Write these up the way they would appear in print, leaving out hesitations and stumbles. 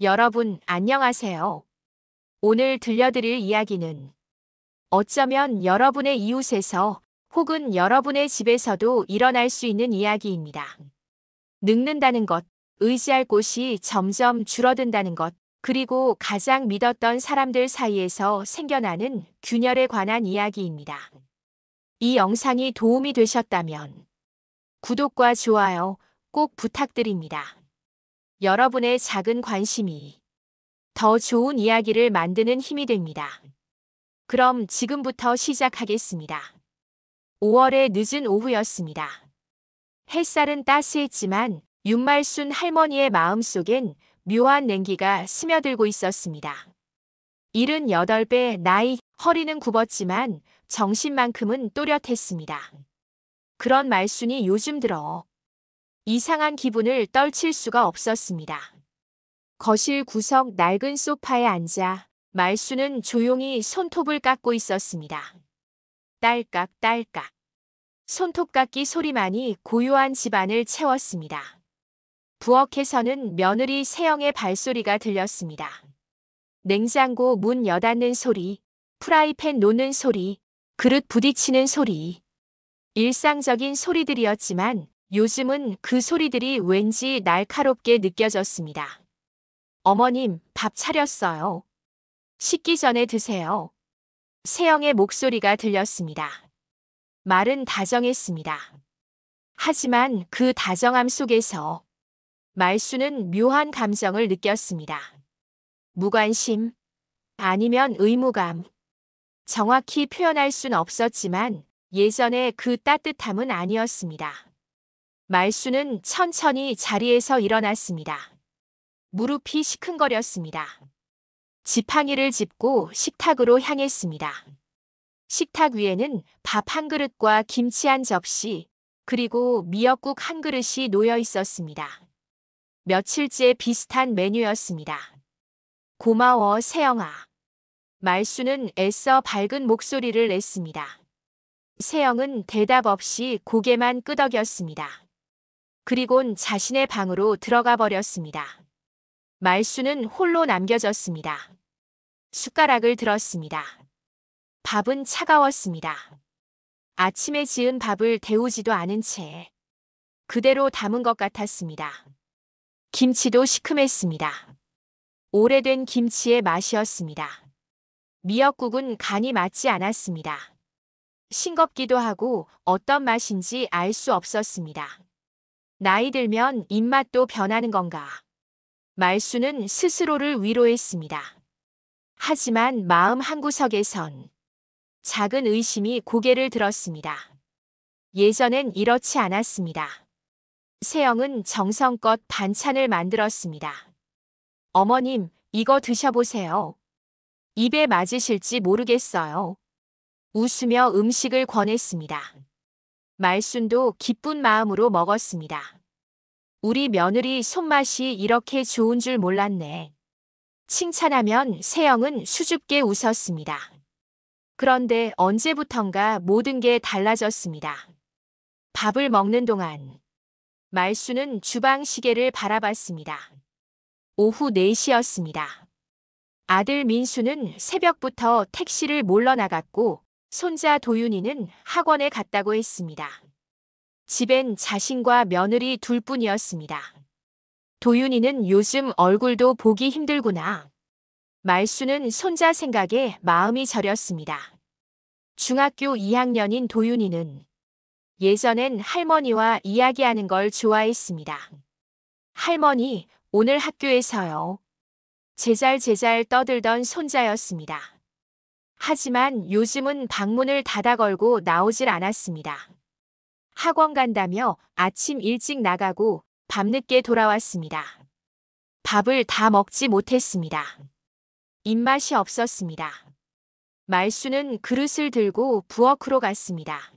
여러분, 안녕하세요. 오늘 들려드릴 이야기는 어쩌면 여러분의 이웃에서 혹은 여러분의 집에서도 일어날 수 있는 이야기입니다. 늙는다는 것, 의지할 곳이 점점 줄어든다는 것, 그리고 가장 믿었던 사람들 사이에서 생겨나는 균열에 관한 이야기입니다. 이 영상이 도움이 되셨다면 구독과 좋아요 꼭 부탁드립니다. 여러분의 작은 관심이 더 좋은 이야기를 만드는 힘이 됩니다. 그럼 지금부터 시작하겠습니다. 5월의 늦은 오후였습니다. 햇살은 따스했지만 윤말순 할머니의 마음속엔 묘한 냉기가 스며들고 있었습니다. 78배 나이, 허리는 굽었지만 정신만큼은 또렷했습니다. 그런 말순이 요즘 들어 이상한 기분을 떨칠 수가 없었습니다. 거실 구석 낡은 소파에 앉아 말순은 조용히 손톱을 깎고 있었습니다. 딸깍딸깍. 손톱깎이 소리만이 고요한 집안을 채웠습니다. 부엌에서는 며느리 세영의 발소리가 들렸습니다. 냉장고 문 여닫는 소리, 프라이팬 놓는 소리, 그릇 부딪히는 소리. 일상적인 소리들이었지만 요즘은 그 소리들이 왠지 날카롭게 느껴졌습니다. 어머님, 밥 차렸어요. 식기 전에 드세요. 세영의 목소리가 들렸습니다. 말은 다정했습니다. 하지만 그 다정함 속에서 말수는 묘한 감정을 느꼈습니다. 무관심, 아니면 의무감. 정확히 표현할 순 없었지만 예전의 그 따뜻함은 아니었습니다. 말수는 천천히 자리에서 일어났습니다. 무릎이 시큰거렸습니다. 지팡이를 짚고 식탁으로 향했습니다. 식탁 위에는 밥 한 그릇과 김치 한 접시, 그리고 미역국 한 그릇이 놓여 있었습니다. 며칠째 비슷한 메뉴였습니다. 고마워, 세영아. 말수는 애써 밝은 목소리를 냈습니다. 세영은 대답 없이 고개만 끄덕였습니다. 그리곤 자신의 방으로 들어가 버렸습니다. 말수는 홀로 남겨졌습니다. 숟가락을 들었습니다. 밥은 차가웠습니다. 아침에 지은 밥을 데우지도 않은 채 그대로 담은 것 같았습니다. 김치도 시큼했습니다. 오래된 김치의 맛이었습니다. 미역국은 간이 맞지 않았습니다. 싱겁기도 하고 어떤 맛인지 알 수 없었습니다. 나이 들면 입맛도 변하는 건가? 말수는 스스로를 위로했습니다. 하지만 마음 한구석에선 작은 의심이 고개를 들었습니다. 예전엔 이렇지 않았습니다. 세영은 정성껏 반찬을 만들었습니다. 어머님, 이거 드셔보세요. 입에 맞으실지 모르겠어요. 웃으며 음식을 권했습니다. 말순도 기쁜 마음으로 먹었습니다. 우리 며느리 손맛이 이렇게 좋은 줄 몰랐네. 칭찬하면 세영은 수줍게 웃었습니다. 그런데 언제부턴가 모든 게 달라졌습니다. 밥을 먹는 동안 말수는 주방 시계를 바라봤습니다. 오후 4시였습니다. 아들 민수는 새벽부터 택시를 몰러 나갔고 손자 도윤이는 학원에 갔다고 했습니다. 집엔 자신과 며느리 둘뿐이었습니다. 도윤이는 요즘 얼굴도 보기 힘들구나. 말수는 손자 생각에 마음이 저렸습니다. 중학교 2학년인 도윤이는 예전엔 할머니와 이야기하는 걸 좋아했습니다. 할머니, 오늘 학교에서요. 제잘제잘 떠들던 손자였습니다. 하지만 요즘은 방문을 닫아 걸고 나오질 않았습니다. 학원 간다며 아침 일찍 나가고 밤늦게 돌아왔습니다. 밥을 다 먹지 못했습니다. 입맛이 없었습니다. 말수는 그릇을 들고 부엌으로 갔습니다.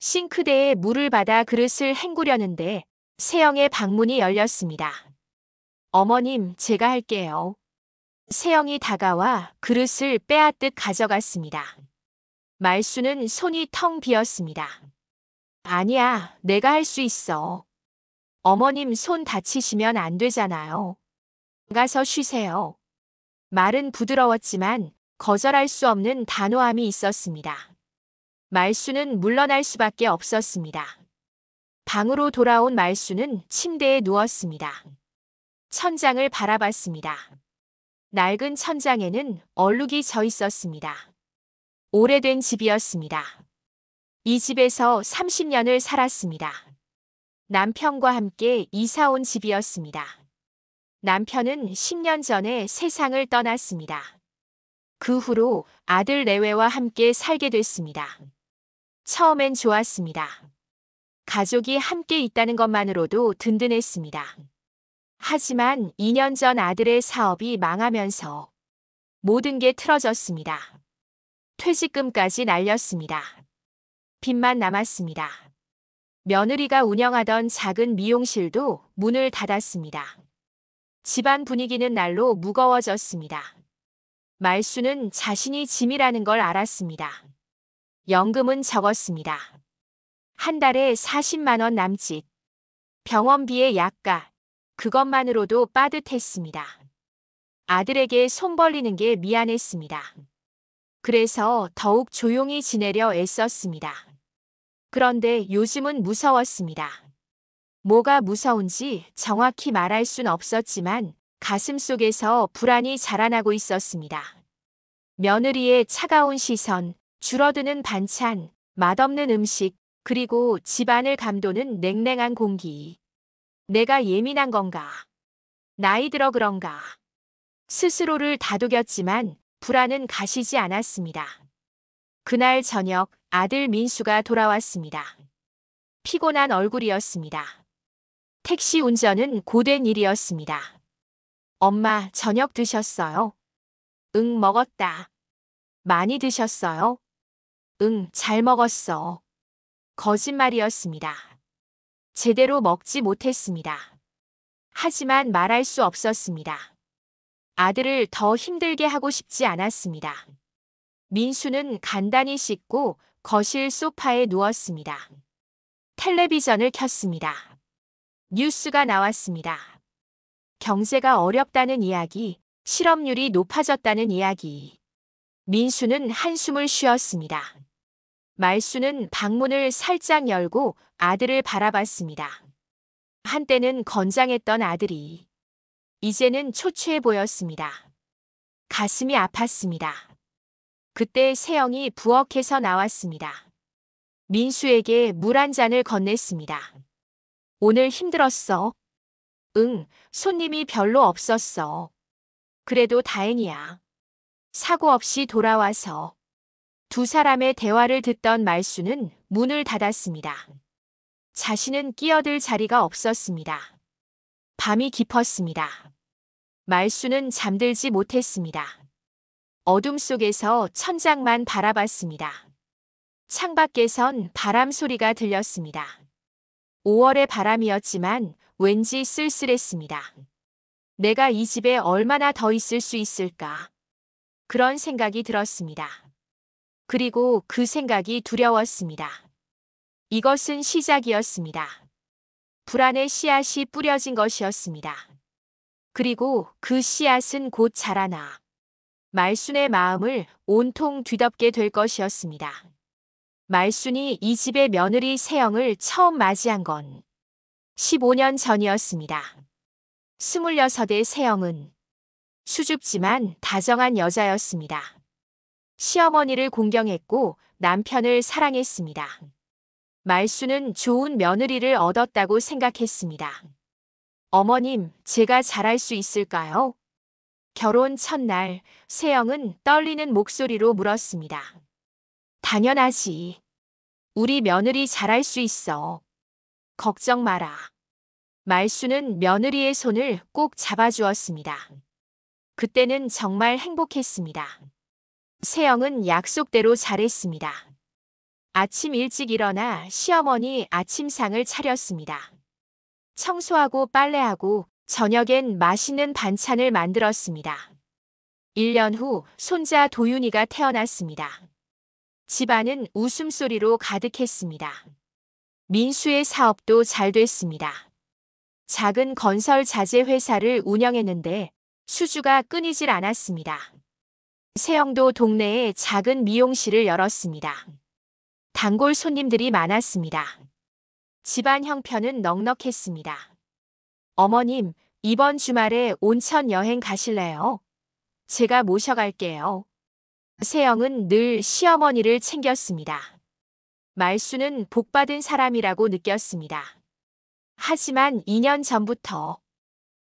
싱크대에 물을 받아 그릇을 헹구려는데 세영의 방문이 열렸습니다. 어머님, 제가 할게요. 세영이 다가와 그릇을 빼앗듯 가져갔습니다. 말수는 손이 텅 비었습니다. 아니야, 내가 할 수 있어. 어머님 손 다치시면 안 되잖아요. 가서 쉬세요. 말은 부드러웠지만 거절할 수 없는 단호함이 있었습니다. 말수는 물러날 수밖에 없었습니다. 방으로 돌아온 말수는 침대에 누웠습니다. 천장을 바라봤습니다. 낡은 천장에는 얼룩이 져 있었습니다. 오래된 집이었습니다. 이 집에서 30년을 살았습니다. 남편과 함께 이사 온 집이었습니다. 남편은 10년 전에 세상을 떠났습니다. 그 후로 아들 내외와 함께 살게 됐습니다. 처음엔 좋았습니다. 가족이 함께 있다는 것만으로도 든든했습니다. 하지만 2년 전 아들의 사업이 망하면서 모든 게 틀어졌습니다. 퇴직금까지 날렸습니다. 빚만 남았습니다. 며느리가 운영하던 작은 미용실도 문을 닫았습니다. 집안 분위기는 날로 무거워졌습니다. 말수는 자신이 짐이라는 걸 알았습니다. 연금은 적었습니다. 한 달에 40만 원 남짓. 병원비에 약가. 그것만으로도 빠듯했습니다. 아들에게 손 벌리는 게 미안했습니다. 그래서 더욱 조용히 지내려 애썼습니다. 그런데 요즘은 무서웠습니다. 뭐가 무서운지 정확히 말할 순 없었지만 가슴속에서 불안이 자라나고 있었습니다. 며느리의 차가운 시선, 줄어드는 반찬, 맛없는 음식, 그리고 집안을 감도는 냉랭한 공기. 내가 예민한 건가? 나이 들어 그런가? 스스로를 다독였지만 불안은 가시지 않았습니다. 그날 저녁 아들 민수가 돌아왔습니다. 피곤한 얼굴이었습니다. 택시 운전은 고된 일이었습니다. 엄마, 저녁 드셨어요? 응, 먹었다. 많이 드셨어요? 응, 잘 먹었어. 거짓말이었습니다. 제대로 먹지 못했습니다. 하지만 말할 수 없었습니다. 아들을 더 힘들게 하고 싶지 않았습니다. 민수는 간단히 씻고 거실 소파에 누웠습니다. 텔레비전을 켰습니다. 뉴스가 나왔습니다. 경제가 어렵다는 이야기, 실업률이 높아졌다는 이야기. 민수는 한숨을 쉬었습니다. 말수는 방문을 살짝 열고 아들을 바라봤습니다. 한때는 건장했던 아들이 이제는 초췌해 보였습니다. 가슴이 아팠습니다. 그때 세영이 부엌에서 나왔습니다. 민수에게 물 한 잔을 건넸습니다. 오늘 힘들었어? 응, 손님이 별로 없었어. 그래도 다행이야. 사고 없이 돌아와서. 두 사람의 대화를 듣던 말수는 문을 닫았습니다. 자신은 끼어들 자리가 없었습니다. 밤이 깊었습니다. 말수는 잠들지 못했습니다. 어둠 속에서 천장만 바라봤습니다. 창밖에선 바람 소리가 들렸습니다. 5월의 바람이었지만 왠지 쓸쓸했습니다. 내가 이 집에 얼마나 더 있을 수 있을까? 그런 생각이 들었습니다. 그리고 그 생각이 두려웠습니다. 이것은 시작이었습니다. 불안의 씨앗이 뿌려진 것이었습니다. 그리고 그 씨앗은 곧 자라나 말순의 마음을 온통 뒤덮게 될 것이었습니다. 말순이 이 집의 며느리 세영을 처음 맞이한 건 15년 전이었습니다. 26의 세영은 수줍지만 다정한 여자였습니다. 시어머니를 공경했고 남편을 사랑했습니다. 말수는 좋은 며느리를 얻었다고 생각했습니다. 어머님, 제가 잘할 수 있을까요? 결혼 첫날, 세영은 떨리는 목소리로 물었습니다. 당연하지. 우리 며느리 잘할 수 있어. 걱정 마라. 말수는 며느리의 손을 꼭 잡아주었습니다. 그때는 정말 행복했습니다. 세영은 약속대로 잘했습니다. 아침 일찍 일어나 시어머니 아침상을 차렸습니다. 청소하고 빨래하고 저녁엔 맛있는 반찬을 만들었습니다. 1년 후 손자 도윤이가 태어났습니다. 집안은 웃음소리로 가득했습니다. 민수의 사업도 잘 됐습니다. 작은 건설 자재 회사를 운영했는데 수주가 끊이질 않았습니다. 세영도 동네에 작은 미용실을 열었습니다. 단골 손님들이 많았습니다. 집안 형편은 넉넉했습니다. 어머님, 이번 주말에 온천 여행 가실래요? 제가 모셔갈게요. 세영은 늘 시어머니를 챙겼습니다. 말수는 복받은 사람이라고 느꼈습니다. 하지만 2년 전부터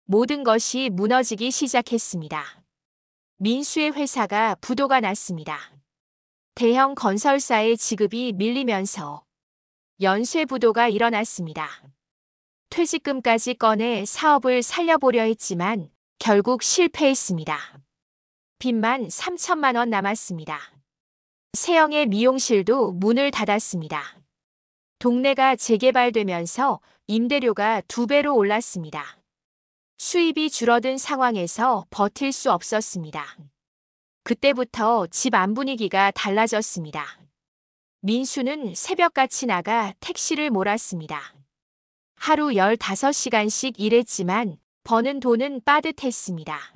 모든 것이 무너지기 시작했습니다. 민수의 회사가 부도가 났습니다. 대형 건설사의 지급이 밀리면서 연쇄 부도가 일어났습니다. 퇴직금까지 꺼내 사업을 살려보려 했지만 결국 실패했습니다. 빚만 3천만 원 남았습니다. 세영의 미용실도 문을 닫았습니다. 동네가 재개발되면서 임대료가 2배로 올랐습니다. 수입이 줄어든 상황에서 버틸 수 없었습니다. 그때부터 집 안 분위기가 달라졌습니다. 민수는 새벽같이 나가 택시를 몰았습니다. 하루 15시간씩 일했지만 버는 돈은 빠듯했습니다.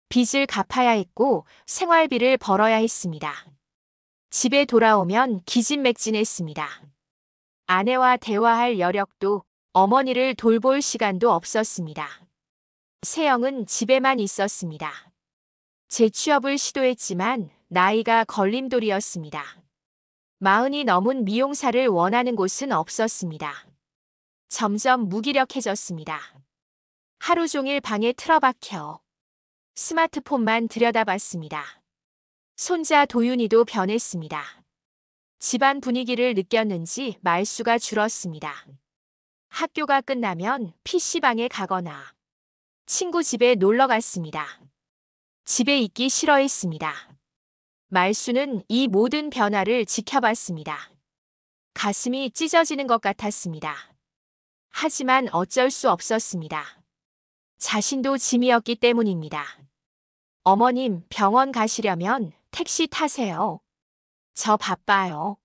빚을 갚아야 했고 생활비를 벌어야 했습니다. 집에 돌아오면 기진맥진했습니다. 아내와 대화할 여력도 어머니를 돌볼 시간도 없었습니다. 세영은 집에만 있었습니다. 재취업을 시도했지만 나이가 걸림돌이었습니다. 40이 넘은 미용사를 원하는 곳은 없었습니다. 점점 무기력해졌습니다. 하루 종일 방에 틀어박혀 스마트폰만 들여다봤습니다. 손자 도윤이도 변했습니다. 집안 분위기를 느꼈는지 말수가 줄었습니다. 학교가 끝나면 PC방에 가거나 친구 집에 놀러 갔습니다. 집에 있기 싫어했습니다. 말수는 이 모든 변화를 지켜봤습니다. 가슴이 찢어지는 것 같았습니다. 하지만 어쩔 수 없었습니다. 자신도 짐이었기 때문입니다. 어머님, 병원 가시려면 택시 타세요. 저 바빠요.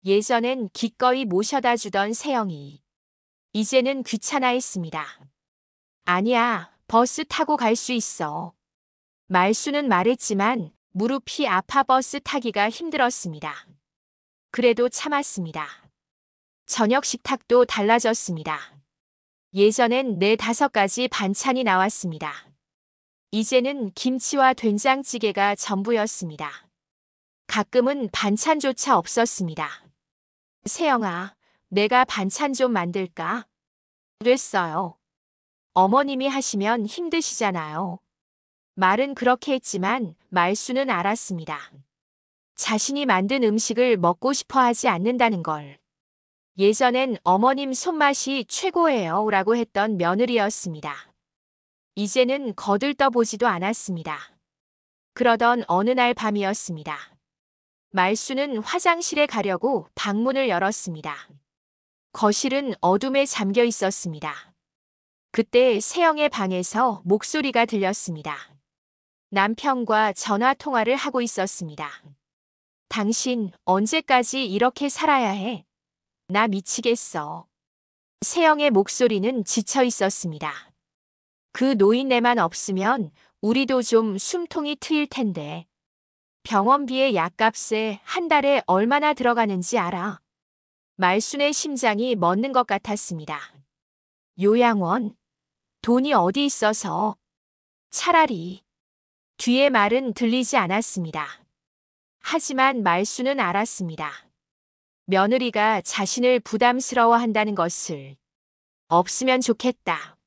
예전엔 기꺼이 모셔다 주던 세영이 이제는 귀찮아했습니다. 아니야, 버스 타고 갈 수 있어. 말수는 말했지만 무릎이 아파 버스 타기가 힘들었습니다. 그래도 참았습니다. 저녁 식탁도 달라졌습니다. 예전엔 4-5가지 반찬이 나왔습니다. 이제는 김치와 된장찌개가 전부였습니다. 가끔은 반찬조차 없었습니다. 세영아, 내가 반찬 좀 만들까? 됐어요. 어머님이 하시면 힘드시잖아요. 말은 그렇게 했지만 말수는 알았습니다. 자신이 만든 음식을 먹고 싶어 하지 않는다는 걸. 예전엔 어머님 손맛이 최고예요 라고 했던 며느리였습니다. 이제는 거들떠보지도 않았습니다. 그러던 어느 날 밤이었습니다. 말수는 화장실에 가려고 방문을 열었습니다. 거실은 어둠에 잠겨 있었습니다. 그때 세영의 방에서 목소리가 들렸습니다. 남편과 전화 통화를 하고 있었습니다. 당신 언제까지 이렇게 살아야 해? 나 미치겠어. 세영의 목소리는 지쳐 있었습니다. 그 노인네만 없으면 우리도 좀 숨통이 트일 텐데. 병원비에 약값에 한 달에 얼마나 들어가는지 알아? 말순의 심장이 멎는 것 같았습니다. 요양원? 돈이 어디 있어서? 차라리. 뒤의 말은 들리지 않았습니다. 하지만 말수는 알았습니다. 며느리가 자신을 부담스러워한다는 것을. 없으면 좋겠다.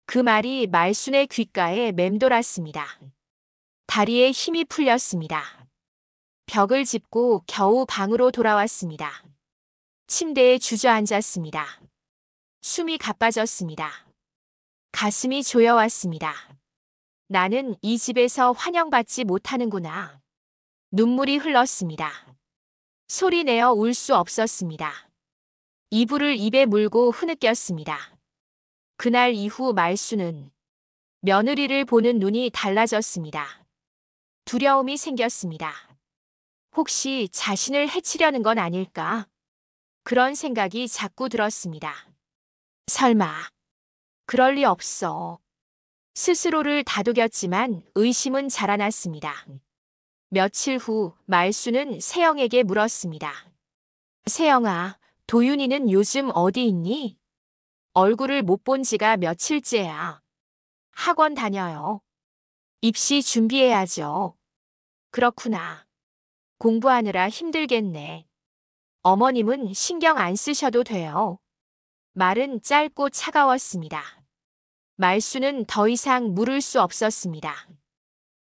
그 말이 말순의 귓가에 맴돌았습니다. 다리에 힘이 풀렸습니다. 벽을 짚고 겨우 방으로 돌아왔습니다. 침대에 주저앉았습니다. 숨이 가빠졌습니다. 가슴이 조여왔습니다. 나는 이 집에서 환영받지 못하는구나. 눈물이 흘렀습니다. 소리내어 울 수 없었습니다. 이불을 입에 물고 흐느꼈습니다. 그날 이후 말수는 며느리를 보는 눈이 달라졌습니다. 두려움이 생겼습니다. 혹시 자신을 해치려는 건 아닐까? 그런 생각이 자꾸 들었습니다. 설마. 그럴 리 없어. 스스로를 다독였지만 의심은 자라났습니다. 며칠 후 말수는 세영에게 물었습니다. 세영아, 도윤이는 요즘 어디 있니? 얼굴을 못 본 지가 며칠째야. 학원 다녀요. 입시 준비해야죠. 그렇구나. 공부하느라 힘들겠네. 어머님은 신경 안 쓰셔도 돼요. 말은 짧고 차가웠습니다. 말수는 더 이상 물을 수 없었습니다.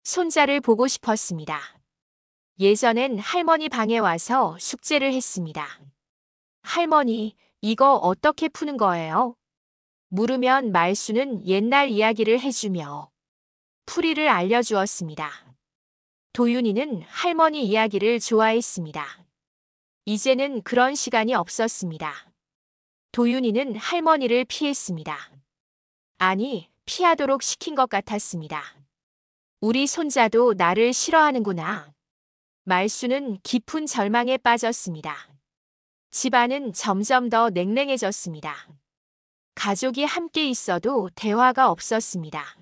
손자를 보고 싶었습니다. 예전엔 할머니 방에 와서 숙제를 했습니다. 할머니, 이거 어떻게 푸는 거예요? 물으면 말수는 옛날 이야기를 해주며 풀이를 알려주었습니다. 도윤이는 할머니 이야기를 좋아했습니다. 이제는 그런 시간이 없었습니다. 도윤이는 할머니를 피했습니다. 아니, 피하도록 시킨 것 같았습니다. 우리 손자도 나를 싫어하는구나. 말수는 깊은 절망에 빠졌습니다. 집안은 점점 더 냉랭해졌습니다. 가족이 함께 있어도 대화가 없었습니다.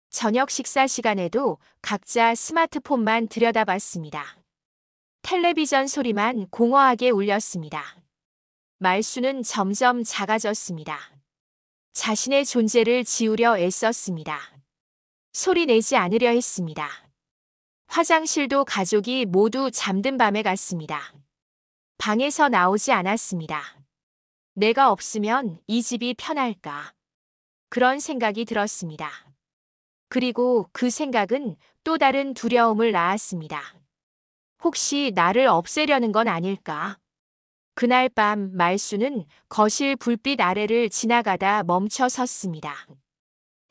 저녁 식사 시간에도 각자 스마트폰만 들여다봤습니다. 텔레비전 소리만 공허하게 울렸습니다. 말수는 점점 작아졌습니다. 자신의 존재를 지우려 애썼습니다. 소리 내지 않으려 했습니다. 화장실도 가족이 모두 잠든 밤에 갔습니다. 방에서 나오지 않았습니다. 내가 없으면 이 집이 편할까? 그런 생각이 들었습니다. 그리고 그 생각은 또 다른 두려움을 낳았습니다. 혹시 나를 없애려는 건 아닐까? 그날 밤 말수는 거실 불빛 아래를 지나가다 멈춰 섰습니다.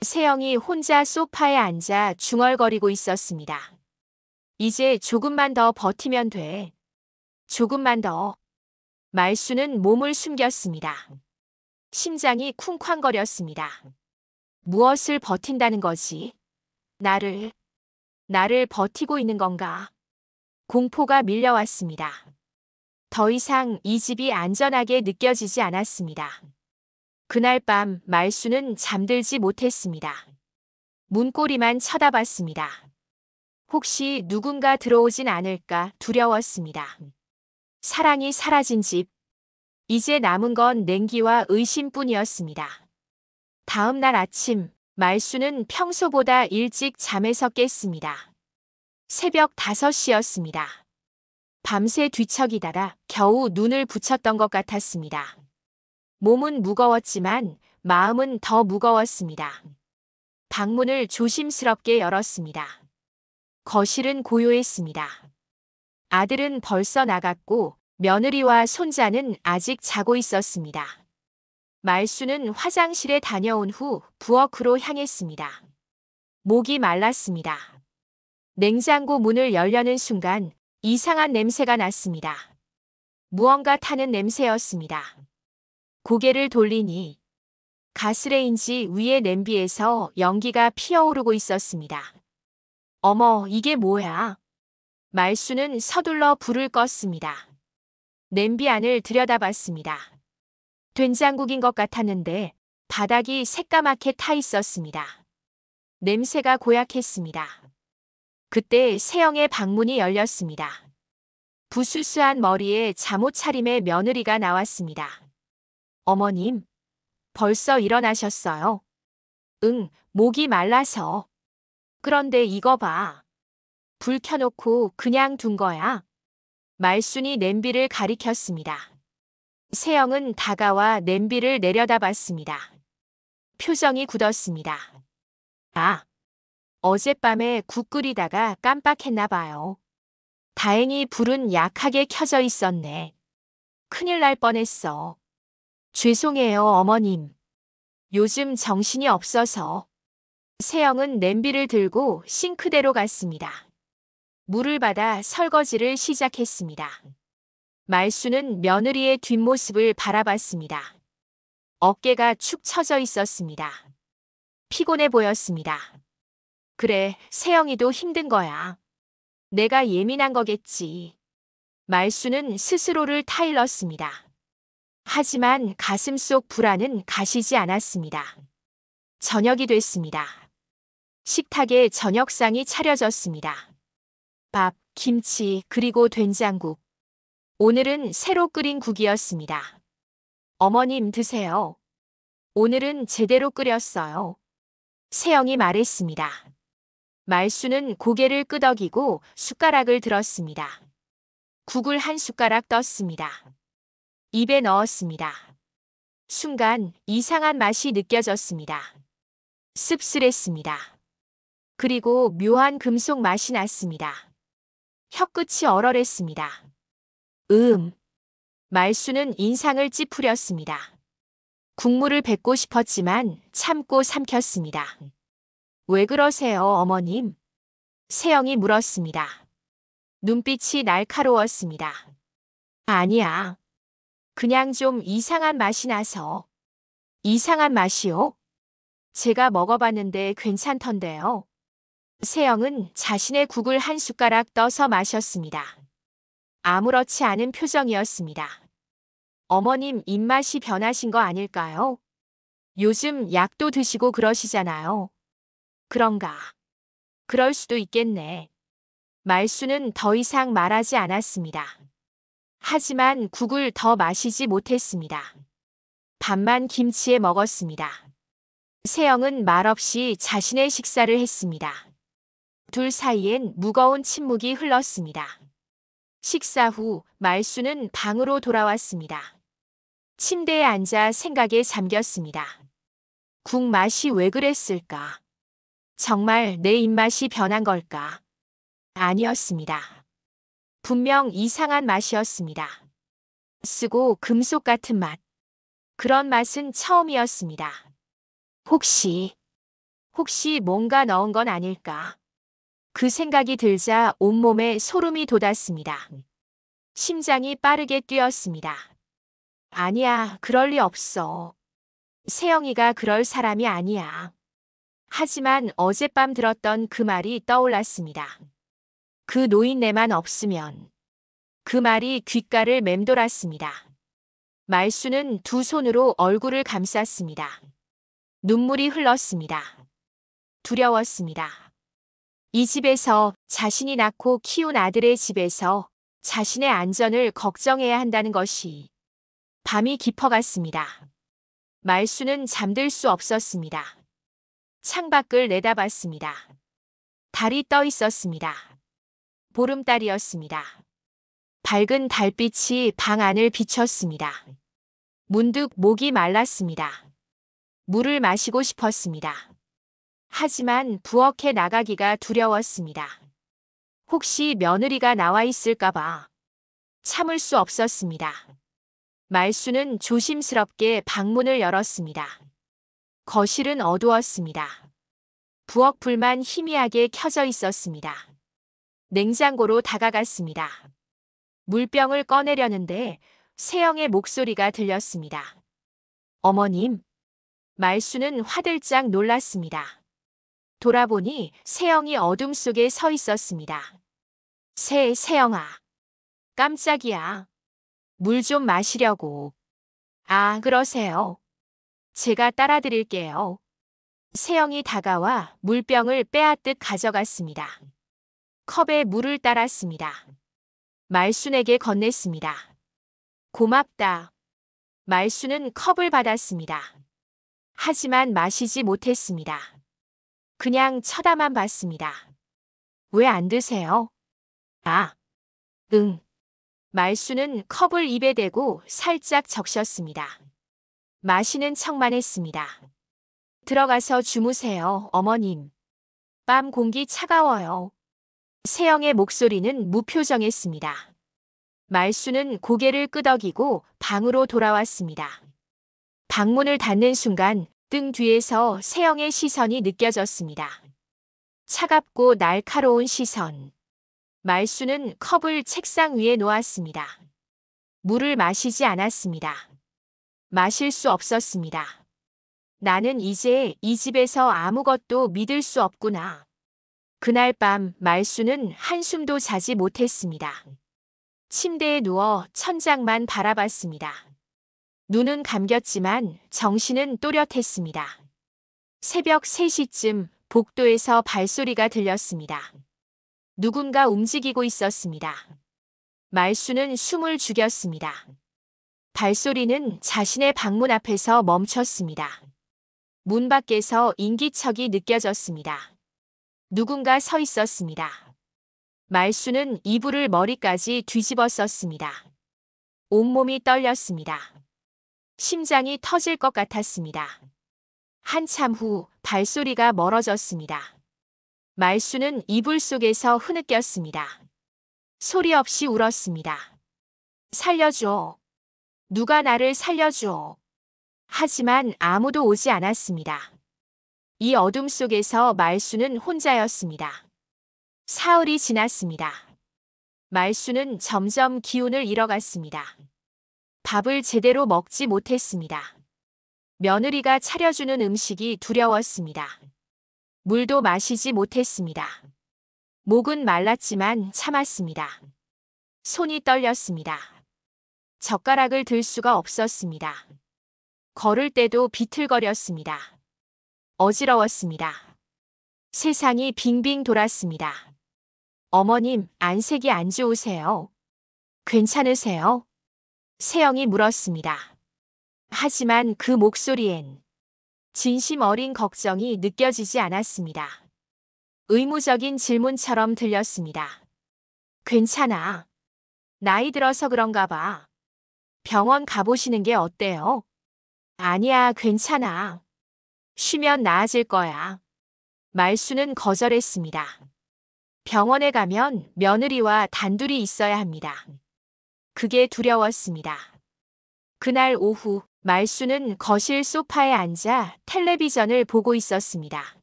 세영이 혼자 소파에 앉아 중얼거리고 있었습니다. 이제 조금만 더 버티면 돼. 조금만 더. 말수는 몸을 숨겼습니다. 심장이 쿵쾅거렸습니다. 무엇을 버틴다는 거지? 나를 버티고 있는 건가? 공포가 밀려왔습니다. 더 이상 이 집이 안전하게 느껴지지 않았습니다. 그날 밤 말수는 잠들지 못했습니다. 문고리만 쳐다봤습니다. 혹시 누군가 들어오진 않을까 두려웠습니다. 사랑이 사라진 집. 이제 남은 건 냉기와 의심뿐이었습니다. 다음 날 아침, 말수는 평소보다 일찍 잠에서 깼습니다. 새벽 5시였습니다. 밤새 뒤척이다가 겨우 눈을 붙였던 것 같았습니다. 몸은 무거웠지만 마음은 더 무거웠습니다. 방문을 조심스럽게 열었습니다. 거실은 고요했습니다. 아들은 벌써 나갔고 며느리와 손자는 아직 자고 있었습니다. 말수는 화장실에 다녀온 후 부엌으로 향했습니다. 목이 말랐습니다. 냉장고 문을 열려는 순간 이상한 냄새가 났습니다. 무언가 타는 냄새였습니다. 고개를 돌리니 가스레인지 위의 냄비에서 연기가 피어오르고 있었습니다. 어머, 이게 뭐야? 말수는 서둘러 불을 껐습니다. 냄비 안을 들여다봤습니다. 된장국인 것 같았는데 바닥이 새까맣게 타 있었습니다. 냄새가 고약했습니다. 그때 세영의 방문이 열렸습니다. 부스스한 머리에 잠옷 차림의 며느리가 나왔습니다. 어머님, 벌써 일어나셨어요? 응, 목이 말라서. 그런데 이거 봐. 불 켜놓고 그냥 둔 거야. 말순이 냄비를 가리켰습니다. 세영은 다가와 냄비를 내려다봤습니다. 표정이 굳었습니다. 아, 어젯밤에 국 끓이다가 깜빡했나 봐요. 다행히 불은 약하게 켜져 있었네. 큰일 날 뻔했어. 죄송해요, 어머님. 요즘 정신이 없어서. 세영은 냄비를 들고 싱크대로 갔습니다. 물을 받아 설거지를 시작했습니다. 말수는 며느리의 뒷모습을 바라봤습니다. 어깨가 축 처져 있었습니다. 피곤해 보였습니다. 그래, 세영이도 힘든 거야. 내가 예민한 거겠지. 말수는 스스로를 타일렀습니다. 하지만 가슴속 불안은 가시지 않았습니다. 저녁이 됐습니다. 식탁에 저녁상이 차려졌습니다. 밥, 김치, 그리고 된장국. 오늘은 새로 끓인 국이었습니다. 어머님 드세요. 오늘은 제대로 끓였어요. 세영이 말했습니다. 말수는 고개를 끄덕이고 숟가락을 들었습니다. 국을 한 숟가락 떴습니다. 입에 넣었습니다. 순간 이상한 맛이 느껴졌습니다. 씁쓸했습니다. 그리고 묘한 금속 맛이 났습니다. 혀끝이 얼얼했습니다. 말수는 인상을 찌푸렸습니다. 국물을 뱉고 싶었지만 참고 삼켰습니다. 왜 그러세요, 어머님? 세영이 물었습니다. 눈빛이 날카로웠습니다. 아니야. 그냥 좀 이상한 맛이 나서. 이상한 맛이요? 제가 먹어봤는데 괜찮던데요. 세영은 자신의 국을 한 숟가락 떠서 마셨습니다. 아무렇지 않은 표정이었습니다. 어머님 입맛이 변하신 거 아닐까요? 요즘 약도 드시고 그러시잖아요. 그런가? 그럴 수도 있겠네. 말수는 더 이상 말하지 않았습니다. 하지만 국을 더 마시지 못했습니다. 밥만 김치에 먹었습니다. 세영은 말없이 자신의 식사를 했습니다. 둘 사이엔 무거운 침묵이 흘렀습니다. 식사 후 말수는 방으로 돌아왔습니다. 침대에 앉아 생각에 잠겼습니다. 국 맛이 왜 그랬을까? 정말 내 입맛이 변한 걸까? 아니었습니다. 분명 이상한 맛이었습니다. 쓰고 금속 같은 맛. 그런 맛은 처음이었습니다. 혹시 뭔가 넣은 건 아닐까? 그 생각이 들자 온몸에 소름이 돋았습니다. 심장이 빠르게 뛰었습니다. 아니야, 그럴 리 없어. 세영이가 그럴 사람이 아니야. 하지만 어젯밤 들었던 그 말이 떠올랐습니다. 그 노인네만 없으면. 그 말이 귓가를 맴돌았습니다. 말수는 두 손으로 얼굴을 감쌌습니다. 눈물이 흘렀습니다. 두려웠습니다. 이 집에서 자신이 낳고 키운 아들의 집에서 자신의 안전을 걱정해야 한다는 것이. 밤이 깊어갔습니다. 말수는 잠들 수 없었습니다. 창밖을 내다봤습니다. 달이 떠 있었습니다. 보름달이었습니다. 밝은 달빛이 방 안을 비췄습니다. 문득 목이 말랐습니다. 물을 마시고 싶었습니다. 하지만 부엌에 나가기가 두려웠습니다. 혹시 며느리가 나와 있을까봐 참을 수 없었습니다. 말수는 조심스럽게 방문을 열었습니다. 거실은 어두웠습니다. 부엌 불만 희미하게 켜져 있었습니다. 냉장고로 다가갔습니다. 물병을 꺼내려는데 세영의 목소리가 들렸습니다. 어머님. 말수는 화들짝 놀랐습니다. 돌아보니 세영이 어둠 속에 서 있었습니다. 세영아. 깜짝이야. 물 좀 마시려고. 아, 그러세요. 제가 따라 드릴게요. 세영이 다가와 물병을 빼앗듯 가져갔습니다. 컵에 물을 따랐습니다. 말순에게 건넸습니다. 고맙다. 말수는 컵을 받았습니다. 하지만 마시지 못했습니다. 그냥 쳐다만 봤습니다. 왜 안 드세요? 아, 응. 말수는 컵을 입에 대고 살짝 적셨습니다. 마시는 척만 했습니다. 들어가서 주무세요, 어머님. 밤 공기 차가워요. 세영의 목소리는 무표정했습니다. 말수는 고개를 끄덕이고 방으로 돌아왔습니다. 방문을 닫는 순간 등 뒤에서 세영의 시선이 느껴졌습니다. 차갑고 날카로운 시선. 말수는 컵을 책상 위에 놓았습니다. 물을 마시지 않았습니다. 마실 수 없었습니다. 나는 이제 이 집에서 아무것도 믿을 수 없구나. 그날 밤 말수는 한숨도 자지 못했습니다. 침대에 누워 천장만 바라봤습니다. 눈은 감겼지만 정신은 또렷했습니다. 새벽 3시쯤 복도에서 발소리가 들렸습니다. 누군가 움직이고 있었습니다. 말수는 숨을 죽였습니다. 발소리는 자신의 방문 앞에서 멈췄습니다. 문 밖에서 인기척이 느껴졌습니다. 누군가 서 있었습니다. 말수는 이불을 머리까지 뒤집어 썼습니다. 온몸이 떨렸습니다. 심장이 터질 것 같았습니다. 한참 후 발소리가 멀어졌습니다. 말수는 이불 속에서 흐느꼈습니다. 소리 없이 울었습니다. 살려줘. 누가 나를 살려줘. 하지만 아무도 오지 않았습니다. 이 어둠 속에서 말수는 혼자였습니다. 사흘이 지났습니다. 말수는 점점 기운을 잃어갔습니다. 밥을 제대로 먹지 못했습니다. 며느리가 차려주는 음식이 두려웠습니다. 물도 마시지 못했습니다. 목은 말랐지만 참았습니다. 손이 떨렸습니다. 젓가락을 들 수가 없었습니다. 걸을 때도 비틀거렸습니다. 어지러웠습니다. 세상이 빙빙 돌았습니다. 어머님, 안색이 안 좋으세요? 괜찮으세요? 세영이 물었습니다. 하지만 그 목소리엔 진심 어린 걱정이 느껴지지 않았습니다. 의무적인 질문처럼 들렸습니다. 괜찮아. 나이 들어서 그런가 봐. 병원 가보시는 게 어때요? 아니야, 괜찮아. 쉬면 나아질 거야. 말수는 거절했습니다. 병원에 가면 며느리와 단둘이 있어야 합니다. 그게 두려웠습니다. 그날 오후 말수는 거실 소파에 앉아 텔레비전을 보고 있었습니다.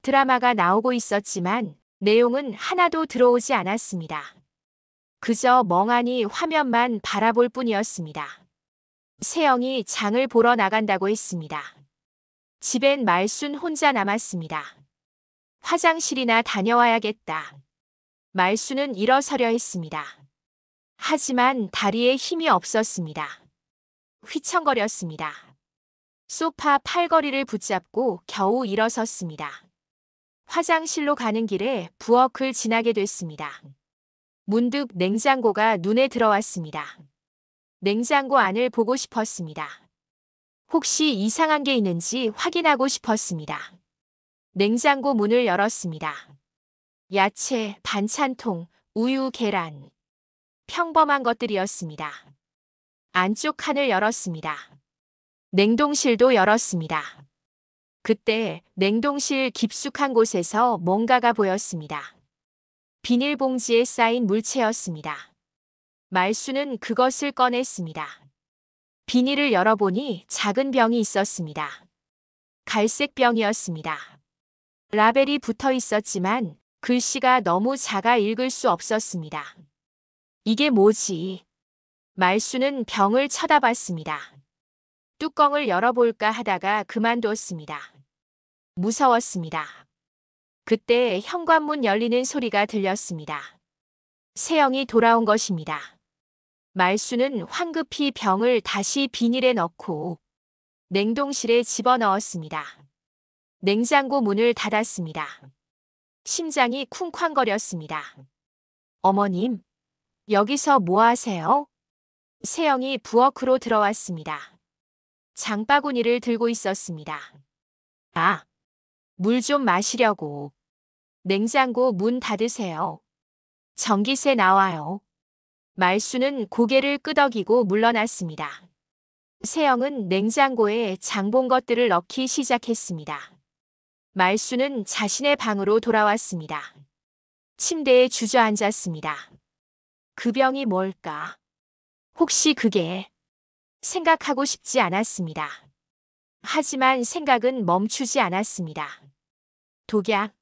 드라마가 나오고 있었지만 내용은 하나도 들어오지 않았습니다. 그저 멍하니 화면만 바라볼 뿐이었습니다. 세영이 장을 보러 나간다고 했습니다. 집엔 말순 혼자 남았습니다. 화장실이나 다녀와야겠다. 말순은 일어서려 했습니다. 하지만 다리에 힘이 없었습니다. 휘청거렸습니다. 소파 팔걸이를 붙잡고 겨우 일어섰습니다. 화장실로 가는 길에 부엌을 지나게 됐습니다. 문득 냉장고가 눈에 들어왔습니다. 냉장고 안을 보고 싶었습니다. 혹시 이상한 게 있는지 확인하고 싶었습니다. 냉장고 문을 열었습니다. 야채, 반찬통, 우유, 계란. 평범한 것들이었습니다. 안쪽 칸을 열었습니다. 냉동실도 열었습니다. 그때 냉동실 깊숙한 곳에서 뭔가가 보였습니다. 비닐봉지에 쌓인 물체였습니다. 말수는 그것을 꺼냈습니다. 비닐을 열어보니 작은 병이 있었습니다. 갈색 병이었습니다. 라벨이 붙어 있었지만 글씨가 너무 작아 읽을 수 없었습니다. 이게 뭐지? 말수는 병을 쳐다봤습니다. 뚜껑을 열어볼까 하다가 그만두었습니다. 무서웠습니다. 그때 현관문 열리는 소리가 들렸습니다. 세영이 돌아온 것입니다. 말수는 황급히 병을 다시 비닐에 넣고 냉동실에 집어넣었습니다. 냉장고 문을 닫았습니다. 심장이 쿵쾅거렸습니다. 어머님, 여기서 뭐 하세요? 세영이 부엌으로 들어왔습니다. 장바구니를 들고 있었습니다. 아, 물 좀 마시려고. 냉장고 문 닫으세요. 전기세 나와요. 말수는 고개를 끄덕이고 물러났습니다. 세영은 냉장고에 장본 것들을 넣기 시작했습니다. 말수는 자신의 방으로 돌아왔습니다. 침대에 주저앉았습니다. 그 병이 뭘까? 혹시 그게? 생각하고 싶지 않았습니다. 하지만 생각은 멈추지 않았습니다. 독약?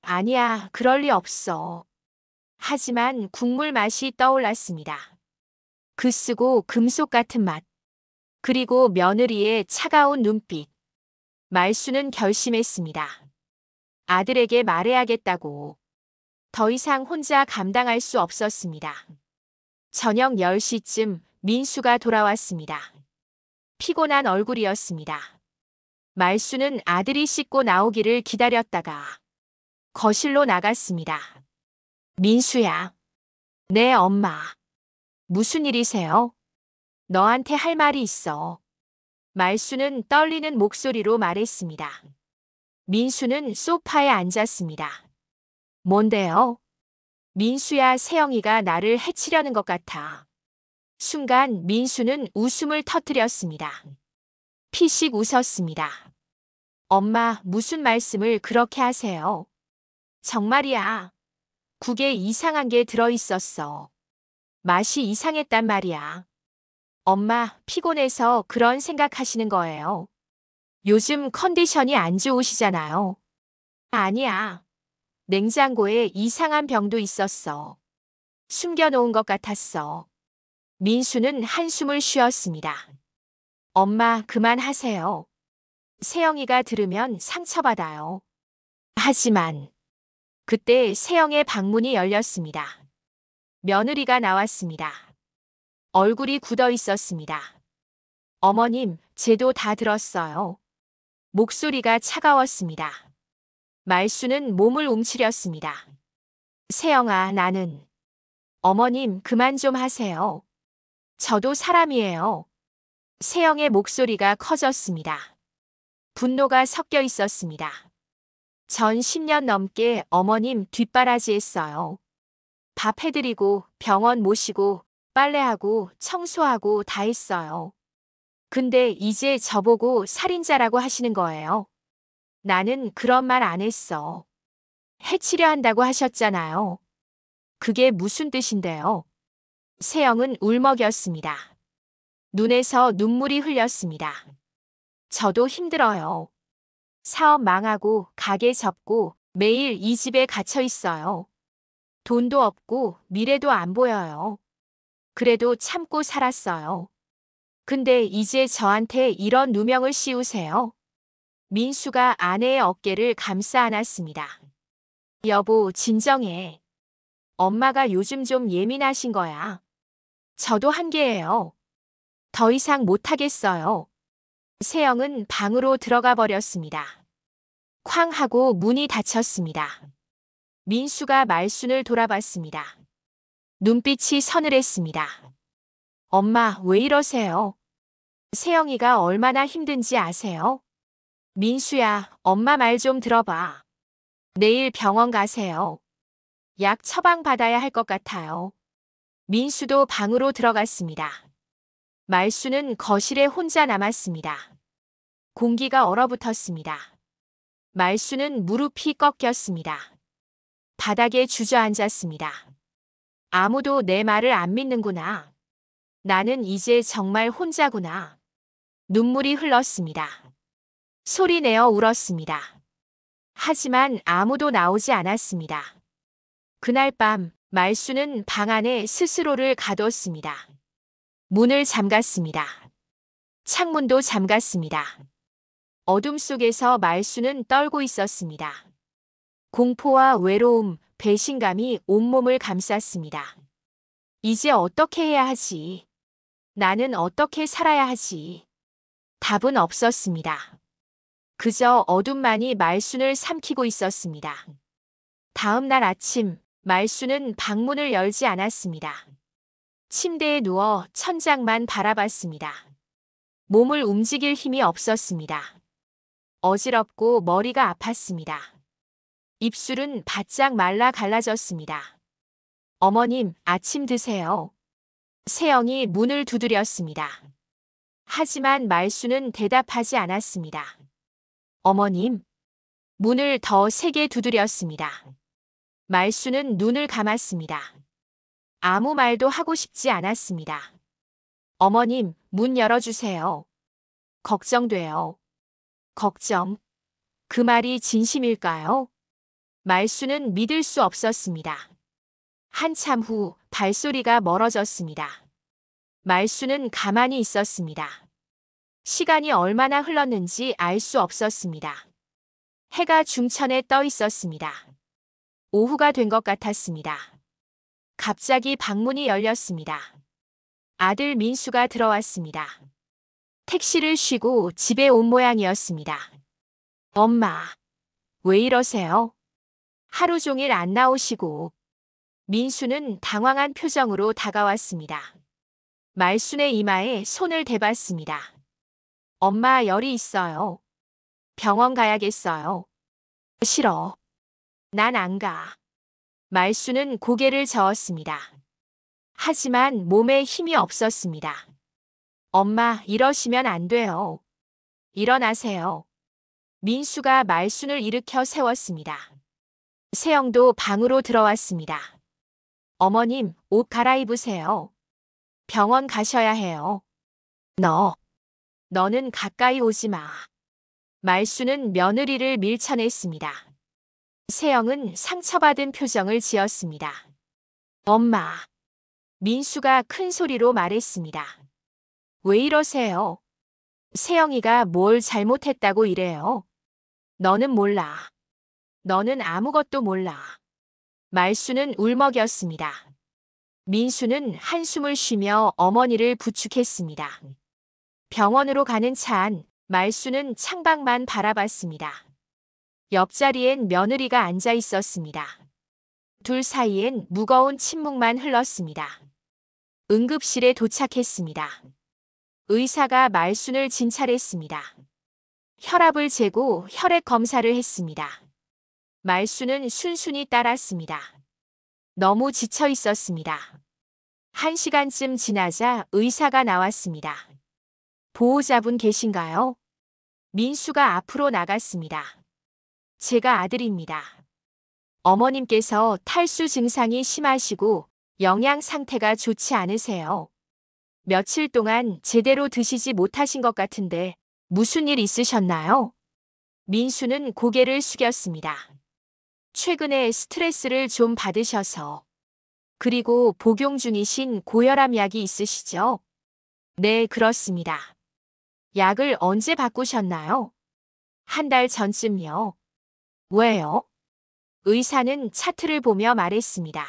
아니야, 그럴 리 없어. 하지만 국물 맛이 떠올랐습니다. 그 쓰고 금속 같은 맛. 그리고 며느리의 차가운 눈빛. 말수는 결심했습니다. 아들에게 말해야겠다고. 더 이상 혼자 감당할 수 없었습니다. 저녁 10시쯤 민수가 돌아왔습니다. 피곤한 얼굴이었습니다. 말수는 아들이 씻고 나오기를 기다렸다가 거실로 나갔습니다. 민수야. 네, 엄마. 무슨 일이세요? 너한테 할 말이 있어. 말수는 떨리는 목소리로 말했습니다. 민수는 소파에 앉았습니다. 뭔데요? 민수야, 세영이가 나를 해치려는 것 같아. 순간 민수는 웃음을 터뜨렸습니다. 피식 웃었습니다. 엄마, 무슨 말씀을 그렇게 하세요? 정말이야. 국에 이상한 게 들어있었어. 맛이 이상했단 말이야. 엄마, 피곤해서 그런 생각하시는 거예요. 요즘 컨디션이 안 좋으시잖아요. 아니야. 냉장고에 이상한 병도 있었어. 숨겨놓은 것 같았어. 민수는 한숨을 쉬었습니다. 엄마, 그만하세요. 세영이가 들으면 상처받아요. 하지만 그때 세영의 방문이 열렸습니다. 며느리가 나왔습니다. 얼굴이 굳어 있었습니다. 어머님, 제도 다 들었어요. 목소리가 차가웠습니다. 말수는 몸을 움츠렸습니다. 세영아, 나는. 어머님, 그만 좀 하세요. 저도 사람이에요. 세영의 목소리가 커졌습니다. 분노가 섞여 있었습니다. 전 10년 넘게 어머님 뒷바라지했어요. 밥 해드리고 병원 모시고 빨래하고 청소하고 다 했어요. 근데 이제 저보고 살인자라고 하시는 거예요. 나는 그런 말 안 했어. 해치려 한다고 하셨잖아요. 그게 무슨 뜻인데요? 세영은 울먹였습니다. 눈에서 눈물이 흘렸습니다. 저도 힘들어요. 사업 망하고 가게 접고 매일 이 집에 갇혀 있어요. 돈도 없고 미래도 안 보여요. 그래도 참고 살았어요. 근데 이제 저한테 이런 누명을 씌우세요? 민수가 아내의 어깨를 감싸 안았습니다. 여보, 진정해. 엄마가 요즘 좀 예민하신 거야. 저도 한계예요. 더 이상 못하겠어요. 세영은 방으로 들어가 버렸습니다. 쾅 하고 문이 닫혔습니다. 민수가 말순을 돌아봤습니다. 눈빛이 서늘했습니다. 엄마, 왜 이러세요? 세영이가 얼마나 힘든지 아세요? 민수야, 엄마 말 좀 들어봐. 내일 병원 가세요. 약 처방 받아야 할 것 같아요. 민수도 방으로 들어갔습니다. 말수는 거실에 혼자 남았습니다. 공기가 얼어붙었습니다. 말수는 무릎이 꺾였습니다. 바닥에 주저앉았습니다. 아무도 내 말을 안 믿는구나. 나는 이제 정말 혼자구나. 눈물이 흘렀습니다. 소리내어 울었습니다. 하지만 아무도 나오지 않았습니다. 그날 밤 말수는 방 안에 스스로를 가두었습니다. 문을 잠갔습니다. 창문도 잠갔습니다. 어둠 속에서 말수는 떨고 있었습니다. 공포와 외로움, 배신감이 온몸을 감쌌습니다. 이제 어떻게 해야 하지? 나는 어떻게 살아야 하지? 답은 없었습니다. 그저 어둠만이 말순을 삼키고 있었습니다. 다음 날 아침, 말순은 방문을 열지 않았습니다. 침대에 누워 천장만 바라봤습니다. 몸을 움직일 힘이 없었습니다. 어지럽고 머리가 아팠습니다. 입술은 바짝 말라 갈라졌습니다. 어머님, 아침 드세요. 세영이 문을 두드렸습니다. 하지만 말수는 대답하지 않았습니다. 어머님, 문을 더 세게 두드렸습니다. 말수는 눈을 감았습니다. 아무 말도 하고 싶지 않았습니다. 어머님, 문 열어주세요. 걱정돼요. 걱정. 그 말이 진심일까요? 말수는 믿을 수 없었습니다. 한참 후 발소리가 멀어졌습니다. 말수는 가만히 있었습니다. 시간이 얼마나 흘렀는지 알 수 없었습니다. 해가 중천에 떠 있었습니다. 오후가 된 것 같았습니다. 갑자기 방문이 열렸습니다. 아들 민수가 들어왔습니다. 택시를 쉬고 집에 온 모양이었습니다. 엄마, 왜 이러세요? 하루 종일 안 나오시고. 민수는 당황한 표정으로 다가왔습니다. 말순의 이마에 손을 대봤습니다. 엄마 열이 있어요. 병원 가야겠어요. 싫어. 난 안 가. 말순은 고개를 저었습니다. 하지만 몸에 힘이 없었습니다. 엄마, 이러시면 안 돼요. 일어나세요. 민수가 말순을 일으켜 세웠습니다. 세영도 방으로 들어왔습니다. 어머님, 옷 갈아입으세요. 병원 가셔야 해요. 너는 가까이 오지 마. 말순은 며느리를 밀쳐냈습니다. 세영은 상처받은 표정을 지었습니다. 엄마. 민수가 큰 소리로 말했습니다. 왜 이러세요? 세영이가 뭘 잘못했다고 이래요? 너는 몰라. 너는 아무것도 몰라. 말순은 울먹였습니다. 민수는 한숨을 쉬며 어머니를 부축했습니다. 병원으로 가는 차 안, 말순은 창밖만 바라봤습니다. 옆자리엔 며느리가 앉아 있었습니다. 둘 사이엔 무거운 침묵만 흘렀습니다. 응급실에 도착했습니다. 의사가 말순을 진찰했습니다. 혈압을 재고 혈액 검사를 했습니다. 말순은 순순히 따랐습니다. 너무 지쳐 있었습니다. 1시간쯤 지나자 의사가 나왔습니다. 보호자분 계신가요? 민수가 앞으로 나갔습니다. 제가 아들입니다. 어머님께서 탈수 증상이 심하시고 영양 상태가 좋지 않으세요. 며칠 동안 제대로 드시지 못하신 것 같은데 무슨 일 있으셨나요? 민수는 고개를 숙였습니다. 최근에 스트레스를 좀 받으셔서. 그리고 복용 중이신 고혈압 약이 있으시죠? 네, 그렇습니다. 약을 언제 바꾸셨나요? 1달 전쯤요. 왜요? 의사는 차트를 보며 말했습니다.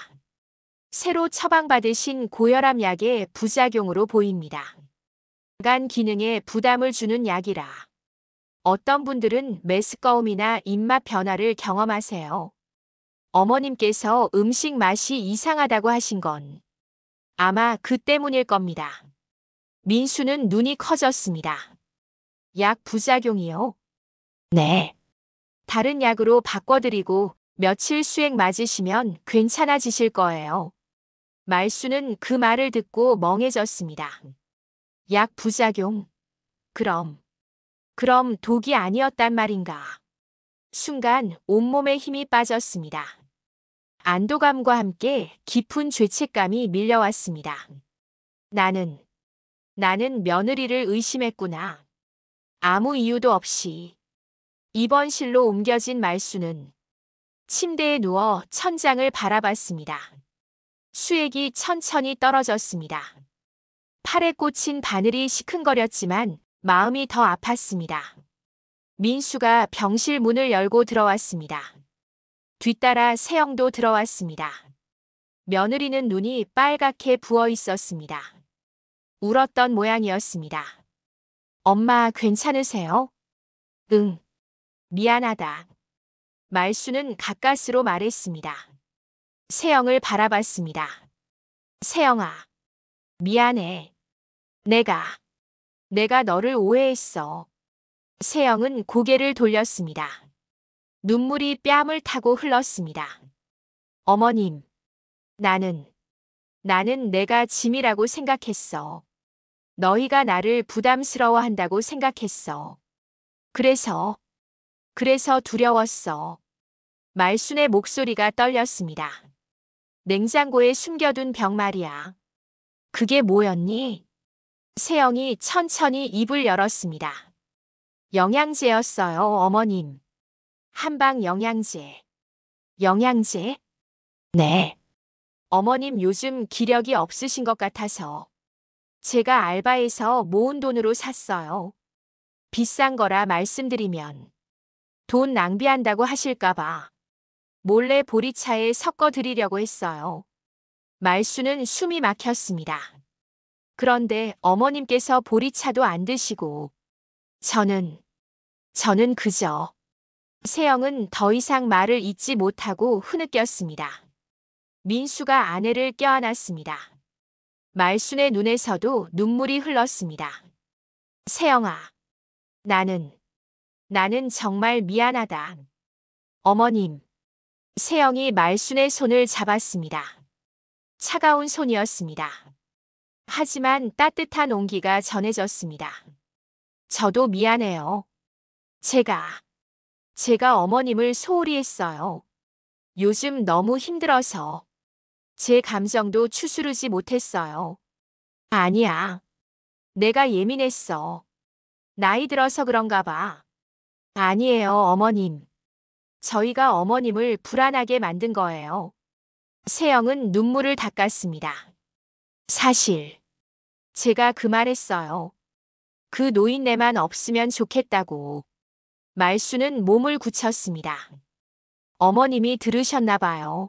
새로 처방받으신 고혈압 약의 부작용으로 보입니다. 간 기능에 부담을 주는 약이라. 어떤 분들은 메스꺼움이나 입맛 변화를 경험하세요. 어머님께서 음식 맛이 이상하다고 하신 건 아마 그 때문일 겁니다. 민수는 눈이 커졌습니다. 약 부작용이요? 네. 다른 약으로 바꿔드리고 며칠 수액 맞으시면 괜찮아지실 거예요. 말순은 그 말을 듣고 멍해졌습니다. 약 부작용? 그럼 독이 아니었단 말인가? 순간 온몸에 힘이 빠졌습니다. 안도감과 함께 깊은 죄책감이 밀려왔습니다. 나는 며느리를 의심했구나. 아무 이유도 없이. 입원실로 옮겨진 말순은 침대에 누워 천장을 바라봤습니다. 수액이 천천히 떨어졌습니다. 팔에 꽂힌 바늘이 시큰거렸지만 마음이 더 아팠습니다. 민수가 병실 문을 열고 들어왔습니다. 뒤따라 세영도 들어왔습니다. 며느리는 눈이 빨갛게 부어 있었습니다. 울었던 모양이었습니다. 엄마 괜찮으세요? 응. 미안하다. 말순은 가까스로 말했습니다. 세영을 바라봤습니다. 세영아. 미안해. 내가 너를 오해했어. 세영은 고개를 돌렸습니다. 눈물이 뺨을 타고 흘렀습니다. 어머님. 나는 내가 짐이라고 생각했어. 너희가 나를 부담스러워한다고 생각했어. 그래서 두려웠어. 말순의 목소리가 떨렸습니다. 냉장고에 숨겨둔 병 말이야. 그게 뭐였니? 세영이 천천히 입을 열었습니다. 영양제였어요, 어머님. 한방 영양제. 영양제? 네. 어머님 요즘 기력이 없으신 것 같아서 제가 알바해서 모은 돈으로 샀어요. 비싼 거라 말씀드리면 돈 낭비한다고 하실까봐 몰래 보리차에 섞어 드리려고 했어요. 말순은 숨이 막혔습니다. 그런데 어머님께서 보리차도 안 드시고 저는 그저 세영은 더 이상 말을 잇지 못하고 흐느꼈습니다. 민수가 아내를 껴안았습니다. 말순의 눈에서도 눈물이 흘렀습니다. 세영아, 나는 정말 미안하다. 어머님, 세영이 말순의 손을 잡았습니다. 차가운 손이었습니다. 하지만 따뜻한 온기가 전해졌습니다. 저도 미안해요. 제가 어머님을 소홀히 했어요. 요즘 너무 힘들어서 제 감정도 추스르지 못했어요. 아니야. 내가 예민했어. 나이 들어서 그런가 봐. 아니에요, 어머님. 저희가 어머님을 불안하게 만든 거예요. 세영은 눈물을 닦았습니다. 사실 제가 그 말했어요. 그 노인네만 없으면 좋겠다고. 말수는 몸을 굳혔습니다. 어머님이 들으셨나 봐요.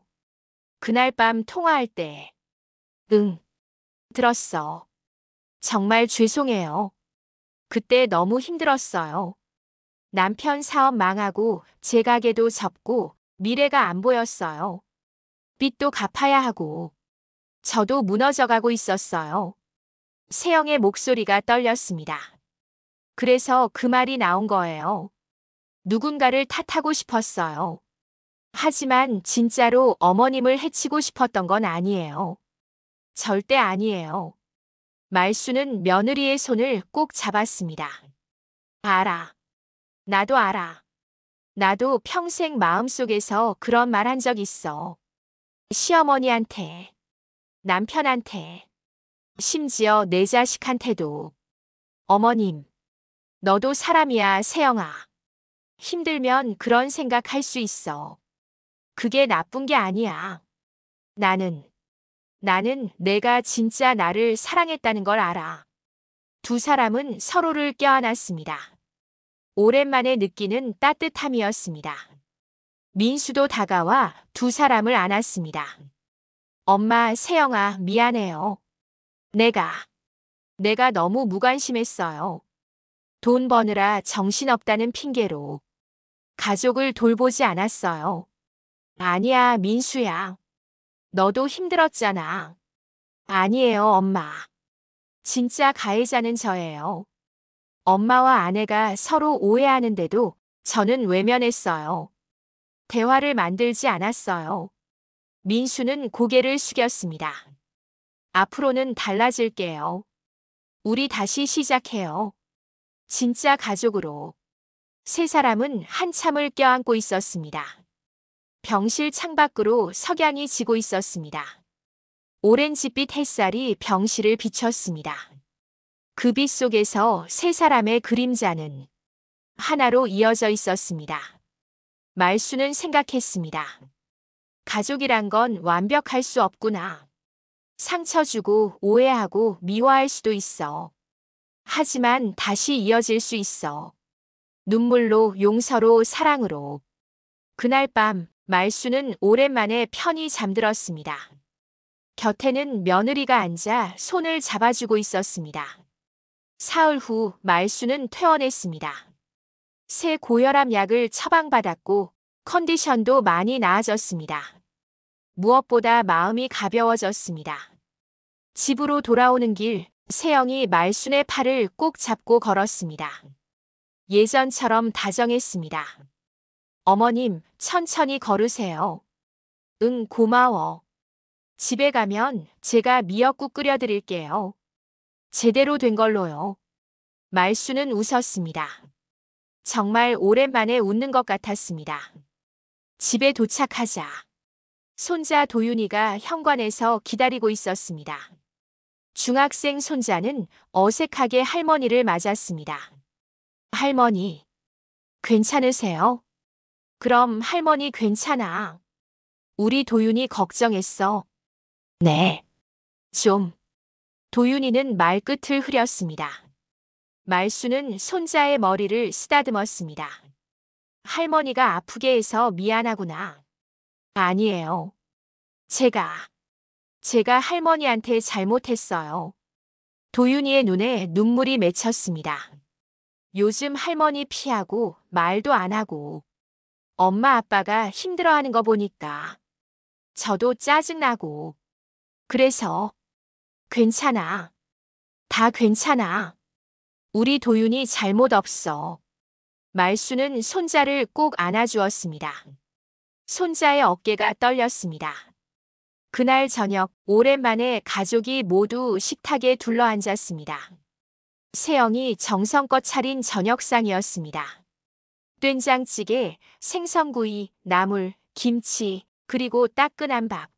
그날 밤 통화할 때. 응, 들었어. 정말 죄송해요. 그때 너무 힘들었어요. 남편 사업 망하고 제 가게도 접고 미래가 안 보였어요. 빚도 갚아야 하고 저도 무너져가고 있었어요. 세영의 목소리가 떨렸습니다. 그래서 그 말이 나온 거예요. 누군가를 탓하고 싶었어요. 하지만 진짜로 어머님을 해치고 싶었던 건 아니에요. 절대 아니에요. 말수는 며느리의 손을 꼭 잡았습니다. 알아. 나도 알아. 나도 평생 마음속에서 그런 말 한 적 있어. 시어머니한테, 남편한테, 심지어 내 자식한테도. 어머님, 너도 사람이야, 세영아. 힘들면 그런 생각할 수 있어. 그게 나쁜 게 아니야. 나는 내가 진짜 나를 사랑했다는 걸 알아. 두 사람은 서로를 껴안았습니다. 오랜만에 느끼는 따뜻함이었습니다. 민수도 다가와 두 사람을 안았습니다. 엄마, 세영아, 미안해요. 내가 너무 무관심했어요. 돈 버느라 정신없다는 핑계로 가족을 돌보지 않았어요. 아니야, 민수야. 너도 힘들었잖아. 아니에요, 엄마. 진짜 가해자는 저예요. 엄마와 아내가 서로 오해하는데도 저는 외면했어요. 대화를 만들지 않았어요. 민수는 고개를 숙였습니다. 앞으로는 달라질게요. 우리 다시 시작해요. 진짜 가족으로. 세 사람은 한참을 껴안고 있었습니다. 병실 창밖으로 석양이 지고 있었습니다. 오렌지빛 햇살이 병실을 비췄습니다. 그 빛 속에서 세 사람의 그림자는 하나로 이어져 있었습니다. 말수는 생각했습니다. 가족이란 건 완벽할 수 없구나. 상처 주고 오해하고 미워할 수도 있어. 하지만 다시 이어질 수 있어. 눈물로, 용서로, 사랑으로. 그날 밤 말수는 오랜만에 편히 잠들었습니다. 곁에는 며느리가 앉아 손을 잡아주고 있었습니다. 사흘 후 말수는 퇴원했습니다. 새 고혈압 약을 처방받았고 컨디션도 많이 나아졌습니다. 무엇보다 마음이 가벼워졌습니다. 집으로 돌아오는 길 세영이 말순의 팔을 꼭 잡고 걸었습니다. 예전처럼 다정했습니다. 어머님, 천천히 걸으세요. 응, 고마워. 집에 가면 제가 미역국 끓여드릴게요. 제대로 된 걸로요. 말수는 웃었습니다. 정말 오랜만에 웃는 것 같았습니다. 집에 도착하자 손자 도윤이가 현관에서 기다리고 있었습니다. 중학생 손자는 어색하게 할머니를 맞았습니다. 할머니, 괜찮으세요? 그럼 할머니 괜찮아. 우리 도윤이 걱정했어. 네. 좀. 도윤이는 말끝을 흐렸습니다. 말수는 손자의 머리를 쓰다듬었습니다. 할머니가 아프게 해서 미안하구나. 아니에요. 제가 할머니한테 잘못했어요. 도윤이의 눈에 눈물이 맺혔습니다. 요즘 할머니 피하고 말도 안 하고 엄마 아빠가 힘들어하는 거 보니까 저도 짜증나고 그래서 괜찮아. 다 괜찮아. 우리 도윤이 잘못 없어. 말수는 손자를 꼭 안아주었습니다. 손자의 어깨가 떨렸습니다. 그날 저녁 오랜만에 가족이 모두 식탁에 둘러앉았습니다. 세영이 정성껏 차린 저녁상이었습니다. 된장찌개, 생선구이, 나물, 김치, 그리고 따끈한 밥.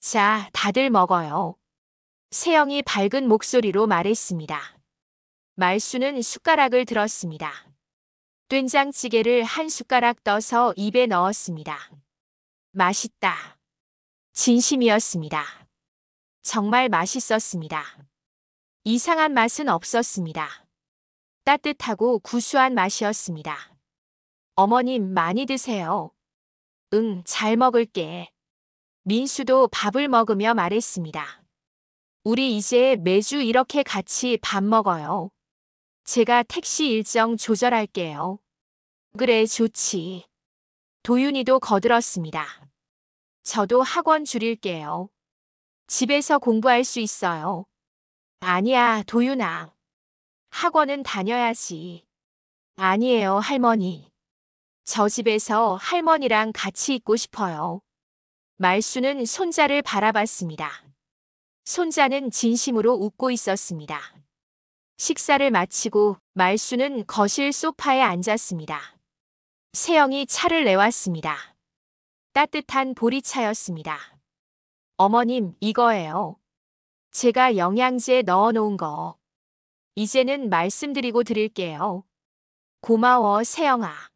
자, 다들 먹어요. 세영이 밝은 목소리로 말했습니다. 말수는 숟가락을 들었습니다. 된장찌개를 한 숟가락 떠서 입에 넣었습니다. 맛있다. 진심이었습니다. 정말 맛있었습니다. 이상한 맛은 없었습니다. 따뜻하고 구수한 맛이었습니다. 어머님 많이 드세요. 응, 잘 먹을게. 민수도 밥을 먹으며 말했습니다. 우리 이제 매주 이렇게 같이 밥 먹어요. 제가 택시 일정 조절할게요. 그래, 좋지. 도윤이도 거들었습니다. 저도 학원 줄일게요. 집에서 공부할 수 있어요. 아니야, 도윤아. 학원은 다녀야지. 아니에요, 할머니. 저 집에서 할머니랑 같이 있고 싶어요. 말수는 손자를 바라봤습니다. 손자는 진심으로 웃고 있었습니다. 식사를 마치고 말수는 거실 소파에 앉았습니다. 세영이 차를 내왔습니다. 따뜻한 보리차였습니다. 어머님, 이거예요. 제가 영양제 넣어놓은 거. 이제는 말씀드리고 드릴게요. 고마워, 세영아.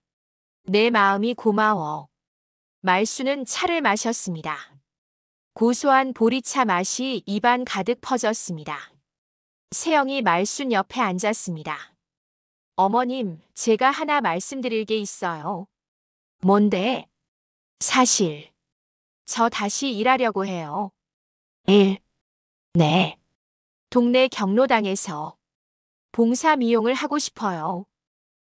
내 마음이 고마워. 말수는 차를 마셨습니다. 고소한 보리차 맛이 입안 가득 퍼졌습니다. 세영이 말순 옆에 앉았습니다. 어머님, 제가 하나 말씀드릴 게 있어요. 뭔데? 사실, 저 다시 일하려고 해요. 일? 네. 동네 경로당에서 봉사 미용을 하고 싶어요.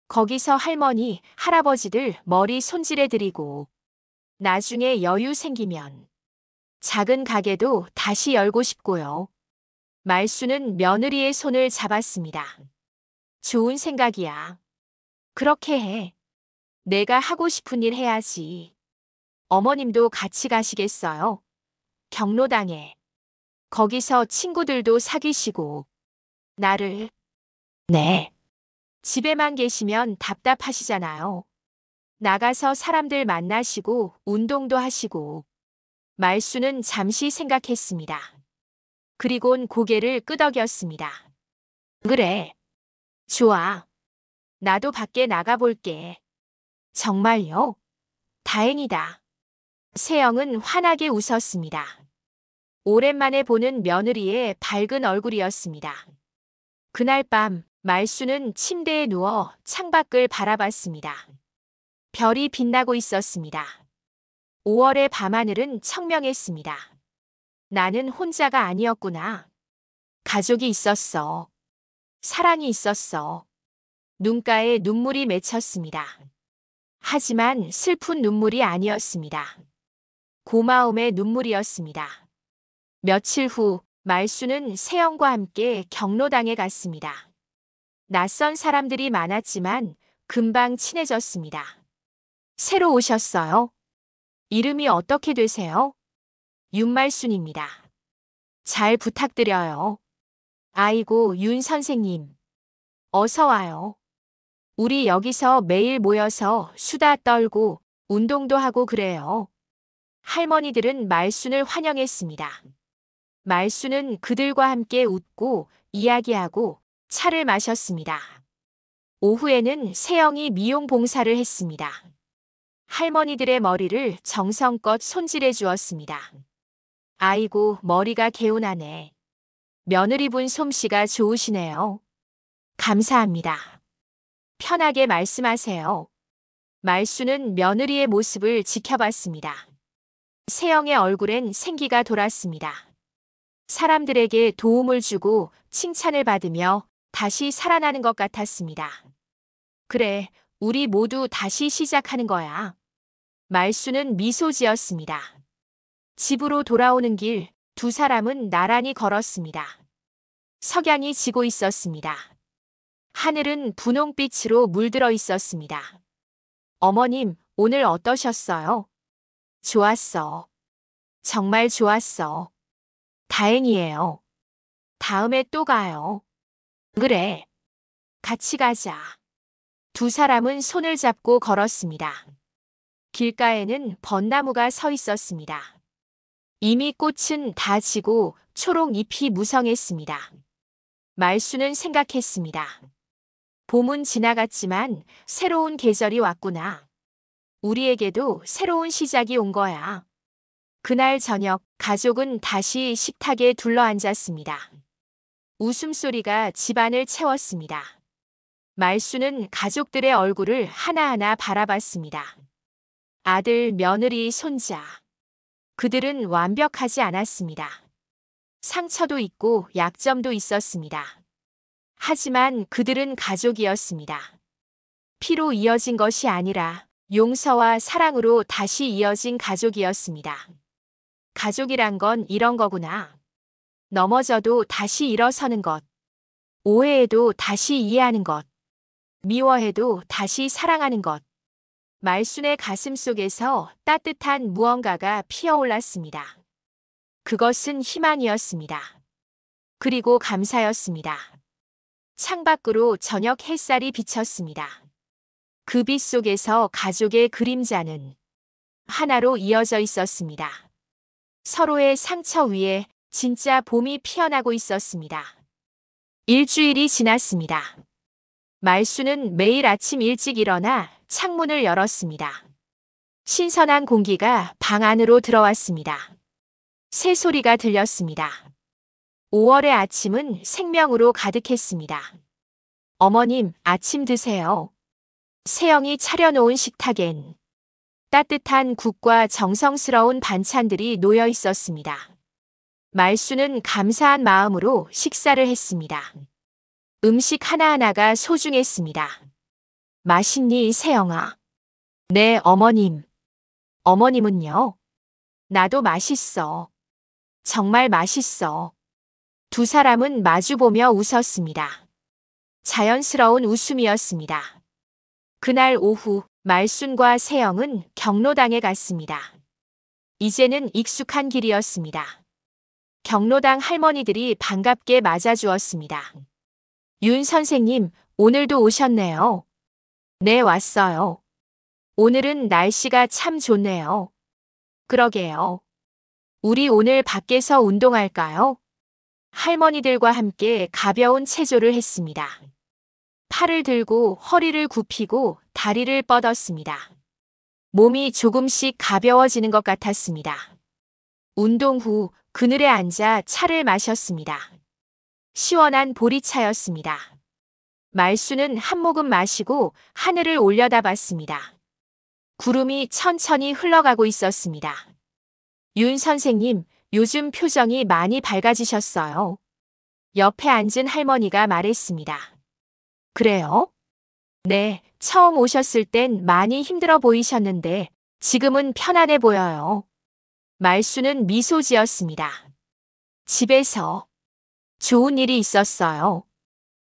거기서 할머니, 할아버지들 머리 손질해드리고 나중에 여유 생기면 작은 가게도 다시 열고 싶고요. 말수는 며느리의 손을 잡았습니다. 좋은 생각이야. 그렇게 해. 내가 하고 싶은 일 해야지. 어머님도 같이 가시겠어요? 경로당에. 거기서 친구들도 사귀시고. 나를. 네. 집에만 계시면 답답하시잖아요. 나가서 사람들 만나시고 운동도 하시고. 말수는 잠시 생각했습니다. 그리곤 고개를 끄덕였습니다. 그래. 좋아. 나도 밖에 나가볼게. 정말요? 다행이다. 세영은 환하게 웃었습니다. 오랜만에 보는 며느리의 밝은 얼굴이었습니다. 그날 밤 말수는 침대에 누워 창밖을 바라봤습니다. 별이 빛나고 있었습니다. 5월의 밤하늘은 청명했습니다. 나는 혼자가 아니었구나. 가족이 있었어. 사랑이 있었어. 눈가에 눈물이 맺혔습니다. 하지만 슬픈 눈물이 아니었습니다. 고마움의 눈물이었습니다. 며칠 후 말수는 세영과 함께 경로당에 갔습니다. 낯선 사람들이 많았지만 금방 친해졌습니다. 새로 오셨어요? 이름이 어떻게 되세요? 윤말순입니다. 잘 부탁드려요. 아이고, 윤 선생님. 어서 와요. 우리 여기서 매일 모여서 수다 떨고 운동도 하고 그래요. 할머니들은 말순을 환영했습니다. 말순은 그들과 함께 웃고 이야기하고 차를 마셨습니다. 오후에는 세영이 미용 봉사를 했습니다. 할머니들의 머리를 정성껏 손질해 주었습니다. 아이고, 머리가 개운하네. 며느리분 솜씨가 좋으시네요. 감사합니다. 편하게 말씀하세요. 말수는 며느리의 모습을 지켜봤습니다. 세영의 얼굴엔 생기가 돌았습니다. 사람들에게 도움을 주고 칭찬을 받으며 다시 살아나는 것 같았습니다. 그래, 우리 모두 다시 시작하는 거야. 말수는 미소 지었습니다. 집으로 돌아오는 길, 두 사람은 나란히 걸었습니다. 석양이 지고 있었습니다. 하늘은 분홍빛으로 물들어 있었습니다. 어머님, 오늘 어떠셨어요? 좋았어. 정말 좋았어. 다행이에요. 다음에 또 가요. 그래. 같이 가자. 두 사람은 손을 잡고 걸었습니다. 길가에는 벚나무가 서 있었습니다. 이미 꽃은 다 지고 초록 잎이 무성했습니다. 말수는 생각했습니다. 봄은 지나갔지만 새로운 계절이 왔구나. 우리에게도 새로운 시작이 온 거야. 그날 저녁 가족은 다시 식탁에 둘러앉았습니다. 웃음소리가 집안을 채웠습니다. 말수는 가족들의 얼굴을 하나하나 바라봤습니다. 아들, 며느리, 손자. 그들은 완벽하지 않았습니다. 상처도 있고 약점도 있었습니다. 하지만 그들은 가족이었습니다. 피로 이어진 것이 아니라 용서와 사랑으로 다시 이어진 가족이었습니다. 가족이란 건 이런 거구나. 넘어져도 다시 일어서는 것. 오해해도 다시 이해하는 것. 미워해도 다시 사랑하는 것. 말순의 가슴 속에서 따뜻한 무언가가 피어올랐습니다. 그것은 희망이었습니다. 그리고 감사였습니다. 창밖으로 저녁 햇살이 비쳤습니다. 그 빛 속에서 가족의 그림자는 하나로 이어져 있었습니다. 서로의 상처 위에 진짜 봄이 피어나고 있었습니다. 일주일이 지났습니다. 말수는 매일 아침 일찍 일어나 창문을 열었습니다. 신선한 공기가 방 안으로 들어왔습니다. 새소리가 들렸습니다. 5월의 아침은 생명으로 가득했습니다. 어머님, 아침 드세요. 세영이 차려놓은 식탁엔 따뜻한 국과 정성스러운 반찬들이 놓여 있었습니다. 말수는 감사한 마음으로 식사를 했습니다. 음식 하나하나가 소중했습니다. 맛있니, 세영아? 네, 어머님. 어머님은요? 나도 맛있어. 정말 맛있어. 두 사람은 마주보며 웃었습니다. 자연스러운 웃음이었습니다. 그날 오후 말순과 세영은 경로당에 갔습니다. 이제는 익숙한 길이었습니다. 경로당 할머니들이 반갑게 맞아주었습니다. 윤 선생님, 오늘도 오셨네요. 네, 왔어요. 오늘은 날씨가 참 좋네요. 그러게요. 우리 오늘 밖에서 운동할까요? 할머니들과 함께 가벼운 체조를 했습니다. 팔을 들고 허리를 굽히고 다리를 뻗었습니다. 몸이 조금씩 가벼워지는 것 같았습니다. 운동 후 그늘에 앉아 차를 마셨습니다. 시원한 보리차였습니다. 말수는 한 모금 마시고 하늘을 올려다봤습니다. 구름이 천천히 흘러가고 있었습니다. 윤 선생님, 요즘 표정이 많이 밝아지셨어요. 옆에 앉은 할머니가 말했습니다. 그래요? 네, 처음 오셨을 땐 많이 힘들어 보이셨는데 지금은 편안해 보여요. 말수는 미소 지었습니다. 집에서 좋은 일이 있었어요.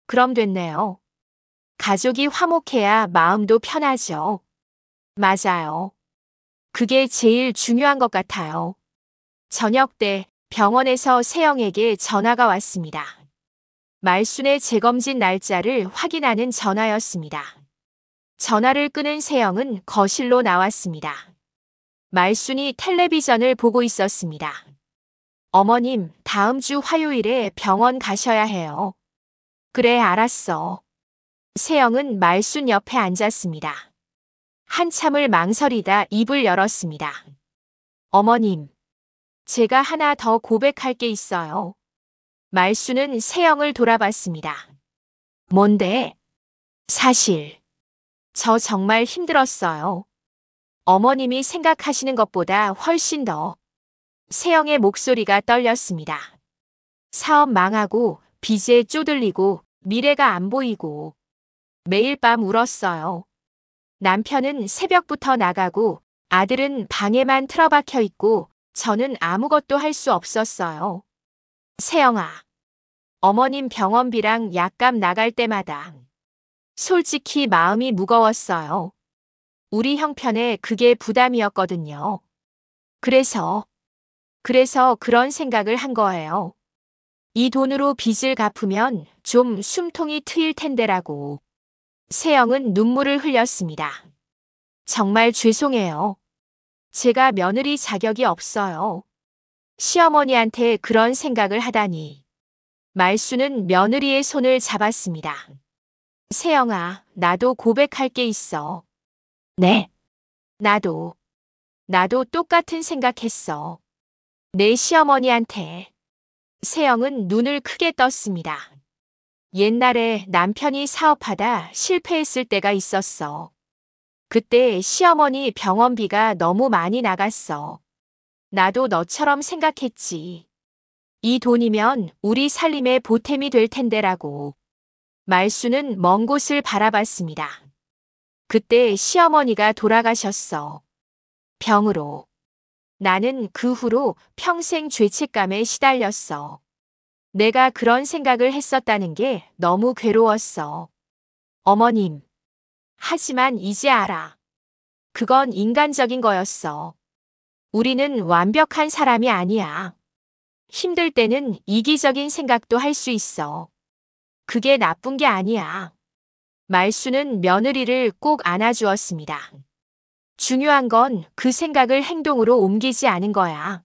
그럼 됐네요. 가족이 화목해야 마음도 편하죠. 맞아요. 그게 제일 중요한 것 같아요. 저녁 때 병원에서 세영에게 전화가 왔습니다. 말순의 재검진 날짜를 확인하는 전화였습니다. 전화를 끄는 세영은 거실로 나왔습니다. 말순이 텔레비전을 보고 있었습니다. 어머님, 다음 주 화요일에 병원 가셔야 해요. 그래, 알았어. 세영은 말순 옆에 앉았습니다. 한참을 망설이다 입을 열었습니다. 어머님, 제가 하나 더 고백할 게 있어요. 말수는 세영을 돌아봤습니다. 뭔데? 사실 저 정말 힘들었어요. 어머님이 생각하시는 것보다 훨씬 더. 세영의 목소리가 떨렸습니다. 사업 망하고 빚에 쪼들리고 미래가 안 보이고 매일 밤 울었어요. 남편은 새벽부터 나가고 아들은 방에만 틀어박혀 있고 저는 아무것도 할 수 없었어요. 세영아, 어머님 병원비랑 약값 나갈 때마다 솔직히 마음이 무거웠어요. 우리 형편에 그게 부담이었거든요. 그래서 그런 생각을 한 거예요. 이 돈으로 빚을 갚으면 좀 숨통이 트일 텐데라고. 세영은 눈물을 흘렸습니다. 정말 죄송해요. 제가 며느리 자격이 없어요. 시어머니한테 그런 생각을 하다니. 말수는 며느리의 손을 잡았습니다. 세영아, 나도 고백할 게 있어. 네. 나도 똑같은 생각했어. 내 시어머니한테. 세영은 눈을 크게 떴습니다. 옛날에 남편이 사업하다 실패했을 때가 있었어. 그때 시어머니 병원비가 너무 많이 나갔어. 나도 너처럼 생각했지. 이 돈이면 우리 살림에 보탬이 될 텐데라고. 말수는 먼 곳을 바라봤습니다. 그때 시어머니가 돌아가셨어. 병으로. 나는 그 후로 평생 죄책감에 시달렸어. 내가 그런 생각을 했었다는 게 너무 괴로웠어. 어머님. 하지만 이제 알아. 그건 인간적인 거였어. 우리는 완벽한 사람이 아니야. 힘들 때는 이기적인 생각도 할 수 있어. 그게 나쁜 게 아니야. 말수는 며느리를 꼭 안아주었습니다. 중요한 건 그 생각을 행동으로 옮기지 않은 거야.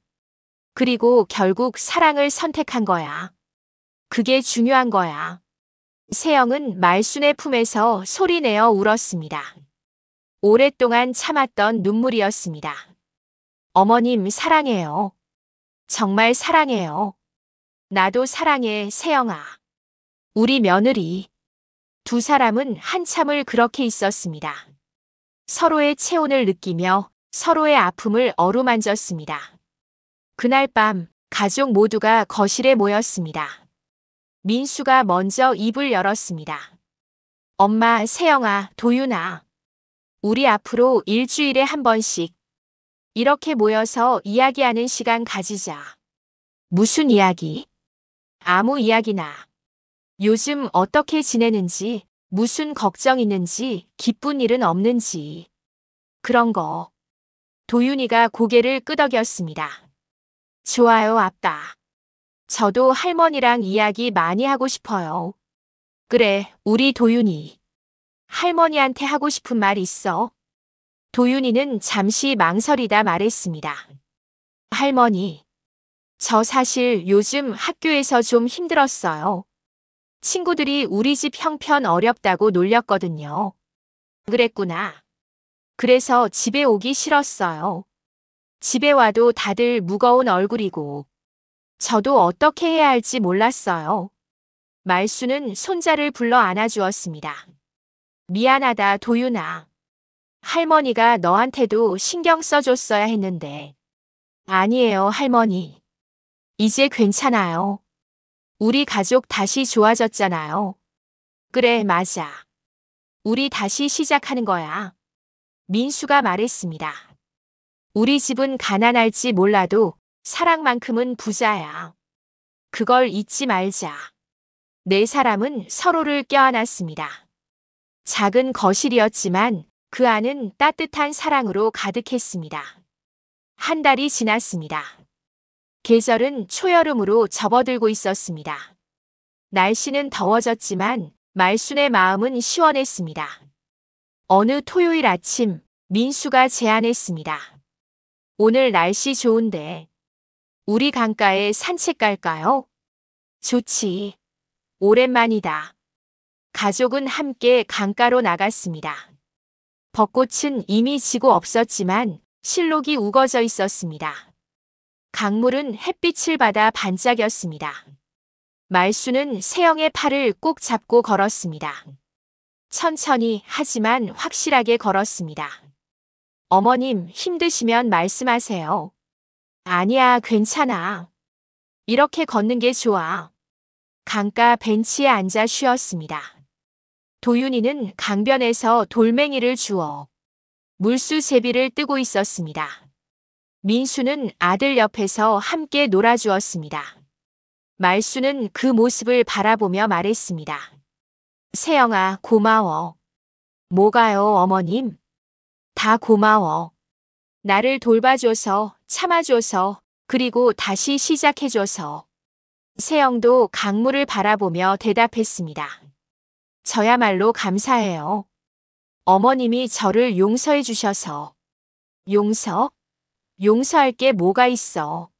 그리고 결국 사랑을 선택한 거야. 그게 중요한 거야. 세영은 말순의 품에서 소리내어 울었습니다. 오랫동안 참았던 눈물이었습니다. 어머님 사랑해요. 정말 사랑해요. 나도 사랑해, 세영아. 우리 며느리. 두 사람은 한참을 그렇게 있었습니다. 서로의 체온을 느끼며 서로의 아픔을 어루만졌습니다. 그날 밤 가족 모두가 거실에 모였습니다. 민수가 먼저 입을 열었습니다. 엄마, 세영아, 도윤아. 우리 앞으로 일주일에 한 번씩 이렇게 모여서 이야기하는 시간 가지자. 무슨 이야기? 아무 이야기나. 요즘 어떻게 지내는지, 무슨 걱정 있는지, 기쁜 일은 없는지. 그런 거. 도윤이가 고개를 끄덕였습니다. 좋아요, 아빠. 저도 할머니랑 이야기 많이 하고 싶어요. 그래, 우리 도윤이. 할머니한테 하고 싶은 말 있어? 도윤이는 잠시 망설이다 말했습니다. 할머니, 저 사실 요즘 학교에서 좀 힘들었어요. 친구들이 우리 집 형편 어렵다고 놀렸거든요. 그랬구나. 그래서 집에 오기 싫었어요. 집에 와도 다들 무거운 얼굴이고 저도 어떻게 해야 할지 몰랐어요. 말수는 손자를 불러 안아주었습니다. 미안하다, 도윤아. 할머니가 너한테도 신경 써줬어야 했는데. 아니에요, 할머니. 이제 괜찮아요. 우리 가족 다시 좋아졌잖아요. 그래, 맞아. 우리 다시 시작하는 거야. 민수가 말했습니다. 우리 집은 가난할지 몰라도 사랑만큼은 부자야. 그걸 잊지 말자. 네 사람은 서로를 껴안았습니다. 작은 거실이었지만 그 안은 따뜻한 사랑으로 가득했습니다. 한 달이 지났습니다. 계절은 초여름으로 접어들고 있었습니다. 날씨는 더워졌지만 말순의 마음은 시원했습니다. 어느 토요일 아침 민수가 제안했습니다. 오늘 날씨 좋은데 우리 강가에 산책 갈까요? 좋지. 오랜만이다. 가족은 함께 강가로 나갔습니다. 벚꽃은 이미 지고 없었지만 실록이 우거져 있었습니다. 강물은 햇빛을 받아 반짝였습니다. 말수는 세영의 팔을 꼭 잡고 걸었습니다. 천천히 하지만 확실하게 걸었습니다. 어머님 힘드시면 말씀하세요. 아니야, 괜찮아. 이렇게 걷는 게 좋아. 강가 벤치에 앉아 쉬었습니다. 도윤이는 강변에서 돌멩이를 주워 물수제비를 뜨고 있었습니다. 민수는 아들 옆에서 함께 놀아주었습니다. 말수는 그 모습을 바라보며 말했습니다. 세영아, 고마워. 뭐가요, 어머님? 다 고마워. 나를 돌봐줘서, 참아줘서, 그리고 다시 시작해줘서. 세영도 강물을 바라보며 대답했습니다. 저야말로 감사해요. 어머님이 저를 용서해 주셔서. 용서? 용서할 게 뭐가 있어.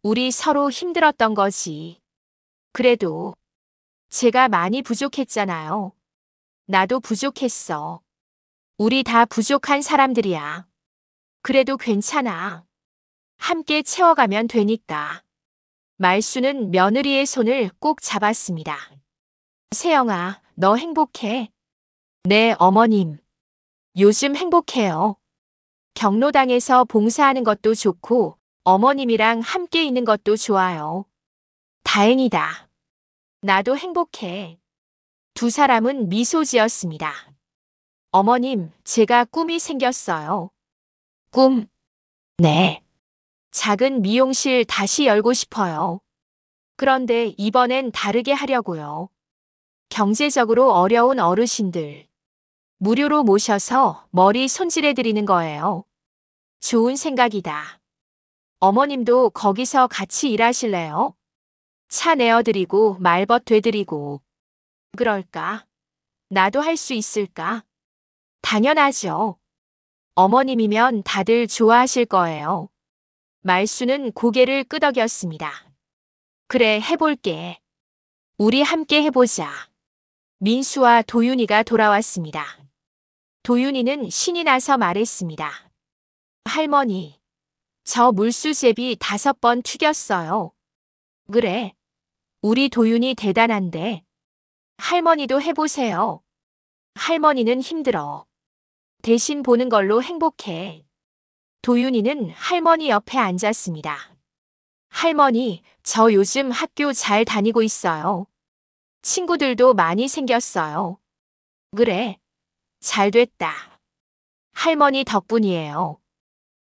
우리 서로 힘들었던 거지. 그래도 제가 많이 부족했잖아요. 나도 부족했어. 우리 다 부족한 사람들이야. 그래도 괜찮아. 함께 채워가면 되니까. 말수는 며느리의 손을 꼭 잡았습니다. 세영아, 너 행복해? 네, 어머님. 요즘 행복해요. 경로당에서 봉사하는 것도 좋고 어머님이랑 함께 있는 것도 좋아요. 다행이다. 나도 행복해. 두 사람은 미소 지었습니다. 어머님, 제가 꿈이 생겼어요. 꿈? 네. 작은 미용실 다시 열고 싶어요. 그런데 이번엔 다르게 하려고요. 경제적으로 어려운 어르신들 무료로 모셔서 머리 손질해 드리는 거예요. 좋은 생각이다. 어머님도 거기서 같이 일하실래요? 차 내어드리고 말벗 되드리고. 그럴까? 나도 할 수 있을까? 당연하죠. 어머님이면 다들 좋아하실 거예요. 말수는 고개를 끄덕였습니다. 그래, 해볼게. 우리 함께 해보자. 민수와 도윤이가 돌아왔습니다. 도윤이는 신이 나서 말했습니다. 할머니, 저 물수제비 5번 튀겼어요. 그래, 우리 도윤이 대단한데. 할머니도 해보세요. 할머니는 힘들어. 대신 보는 걸로 행복해. 도윤이는 할머니 옆에 앉았습니다. 할머니, 저 요즘 학교 잘 다니고 있어요. 친구들도 많이 생겼어요. 그래, 잘 됐다. 할머니 덕분이에요.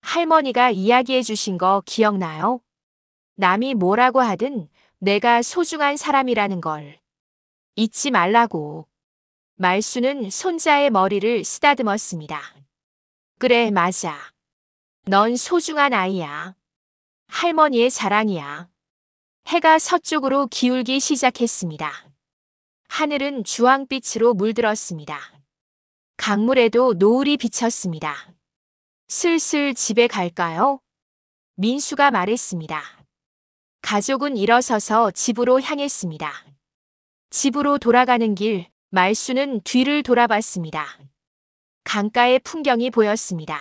할머니가 이야기해 주신 거 기억나요? 남이 뭐라고 하든 내가 소중한 사람이라는 걸 잊지 말라고. 말수는 손자의 머리를 쓰다듬었습니다. 그래, 맞아. 넌 소중한 아이야. 할머니의 자랑이야. 해가 서쪽으로 기울기 시작했습니다. 하늘은 주황빛으로 물들었습니다. 강물에도 노을이 비쳤습니다. 슬슬 집에 갈까요? 민수가 말했습니다. 가족은 일어서서 집으로 향했습니다. 집으로 돌아가는 길, 말수는 뒤를 돌아봤습니다. 강가의 풍경이 보였습니다.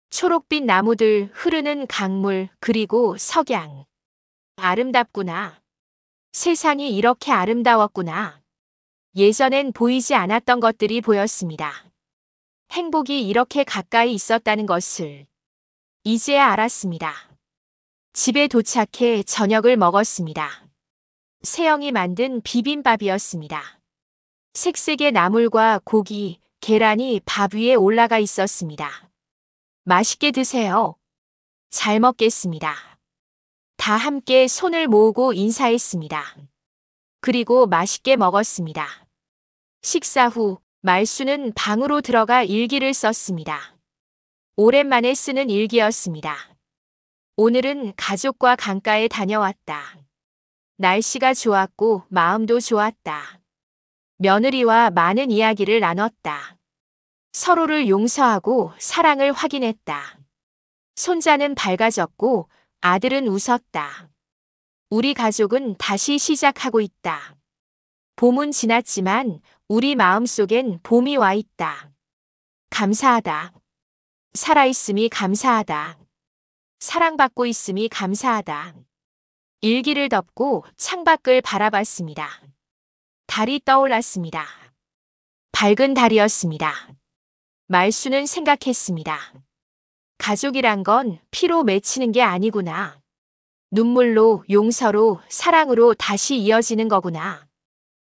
초록빛 나무들, 흐르는 강물, 그리고 석양. 아름답구나. 세상이 이렇게 아름다웠구나. 예전엔 보이지 않았던 것들이 보였습니다. 행복이 이렇게 가까이 있었다는 것을 이제야 알았습니다. 집에 도착해 저녁을 먹었습니다. 세영이 만든 비빔밥이었습니다. 색색의 나물과 고기, 계란이 밥 위에 올라가 있었습니다. 맛있게 드세요. 잘 먹겠습니다. 다 함께 손을 모으고 인사했습니다. 그리고 맛있게 먹었습니다. 식사 후 말수는 방으로 들어가 일기를 썼습니다. 오랜만에 쓰는 일기였습니다. 오늘은 가족과 강가에 다녀왔다. 날씨가 좋았고 마음도 좋았다. 며느리와 많은 이야기를 나눴다. 서로를 용서하고 사랑을 확인했다. 손자는 밝아졌고 아들은 웃었다. 우리 가족은 다시 시작하고 있다. 봄은 지났지만 우리 마음속엔 봄이 와 있다. 감사하다. 살아있음이 감사하다. 사랑받고 있음이 감사하다. 일기를 덮고 창밖을 바라봤습니다. 달이 떠올랐습니다. 밝은 달이었습니다. 말수는 생각했습니다. 가족이란 건 피로 맺히는 게 아니구나. 눈물로, 용서로, 사랑으로 다시 이어지는 거구나.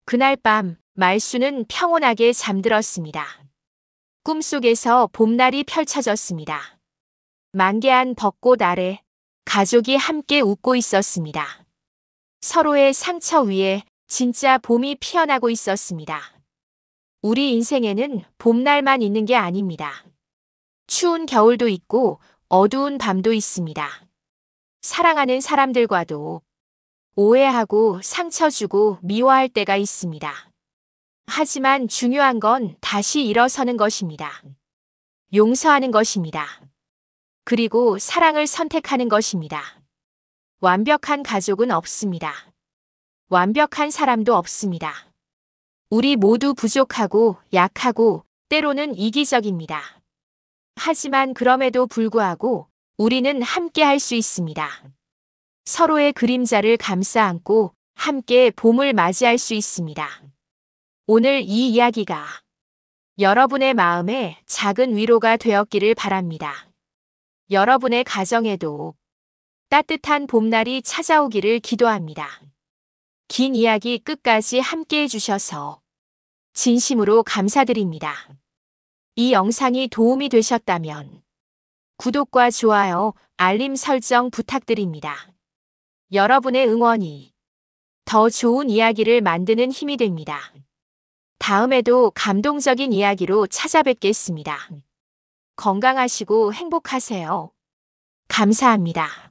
그날 밤 말수는 평온하게 잠들었습니다. 꿈속에서 봄날이 펼쳐졌습니다. 만개한 벚꽃 아래 가족이 함께 웃고 있었습니다. 서로의 상처 위에 진짜 봄이 피어나고 있었습니다. 우리 인생에는 봄날만 있는 게 아닙니다. 추운 겨울도 있고 어두운 밤도 있습니다. 사랑하는 사람들과도 오해하고 상처 주고 미워할 때가 있습니다. 하지만 중요한 건 다시 일어서는 것입니다. 용서하는 것입니다. 그리고 사랑을 선택하는 것입니다. 완벽한 가족은 없습니다. 완벽한 사람도 없습니다. 우리 모두 부족하고 약하고 때로는 이기적입니다. 하지만 그럼에도 불구하고 우리는 함께 할 수 있습니다. 서로의 그림자를 감싸 안고 함께 봄을 맞이할 수 있습니다. 오늘 이 이야기가 여러분의 마음에 작은 위로가 되었기를 바랍니다. 여러분의 가정에도 따뜻한 봄날이 찾아오기를 기도합니다. 긴 이야기 끝까지 함께 해주셔서 진심으로 감사드립니다. 이 영상이 도움이 되셨다면 구독과 좋아요, 알림 설정 부탁드립니다. 여러분의 응원이 더 좋은 이야기를 만드는 힘이 됩니다. 다음에도 감동적인 이야기로 찾아뵙겠습니다. 건강하시고 행복하세요. 감사합니다.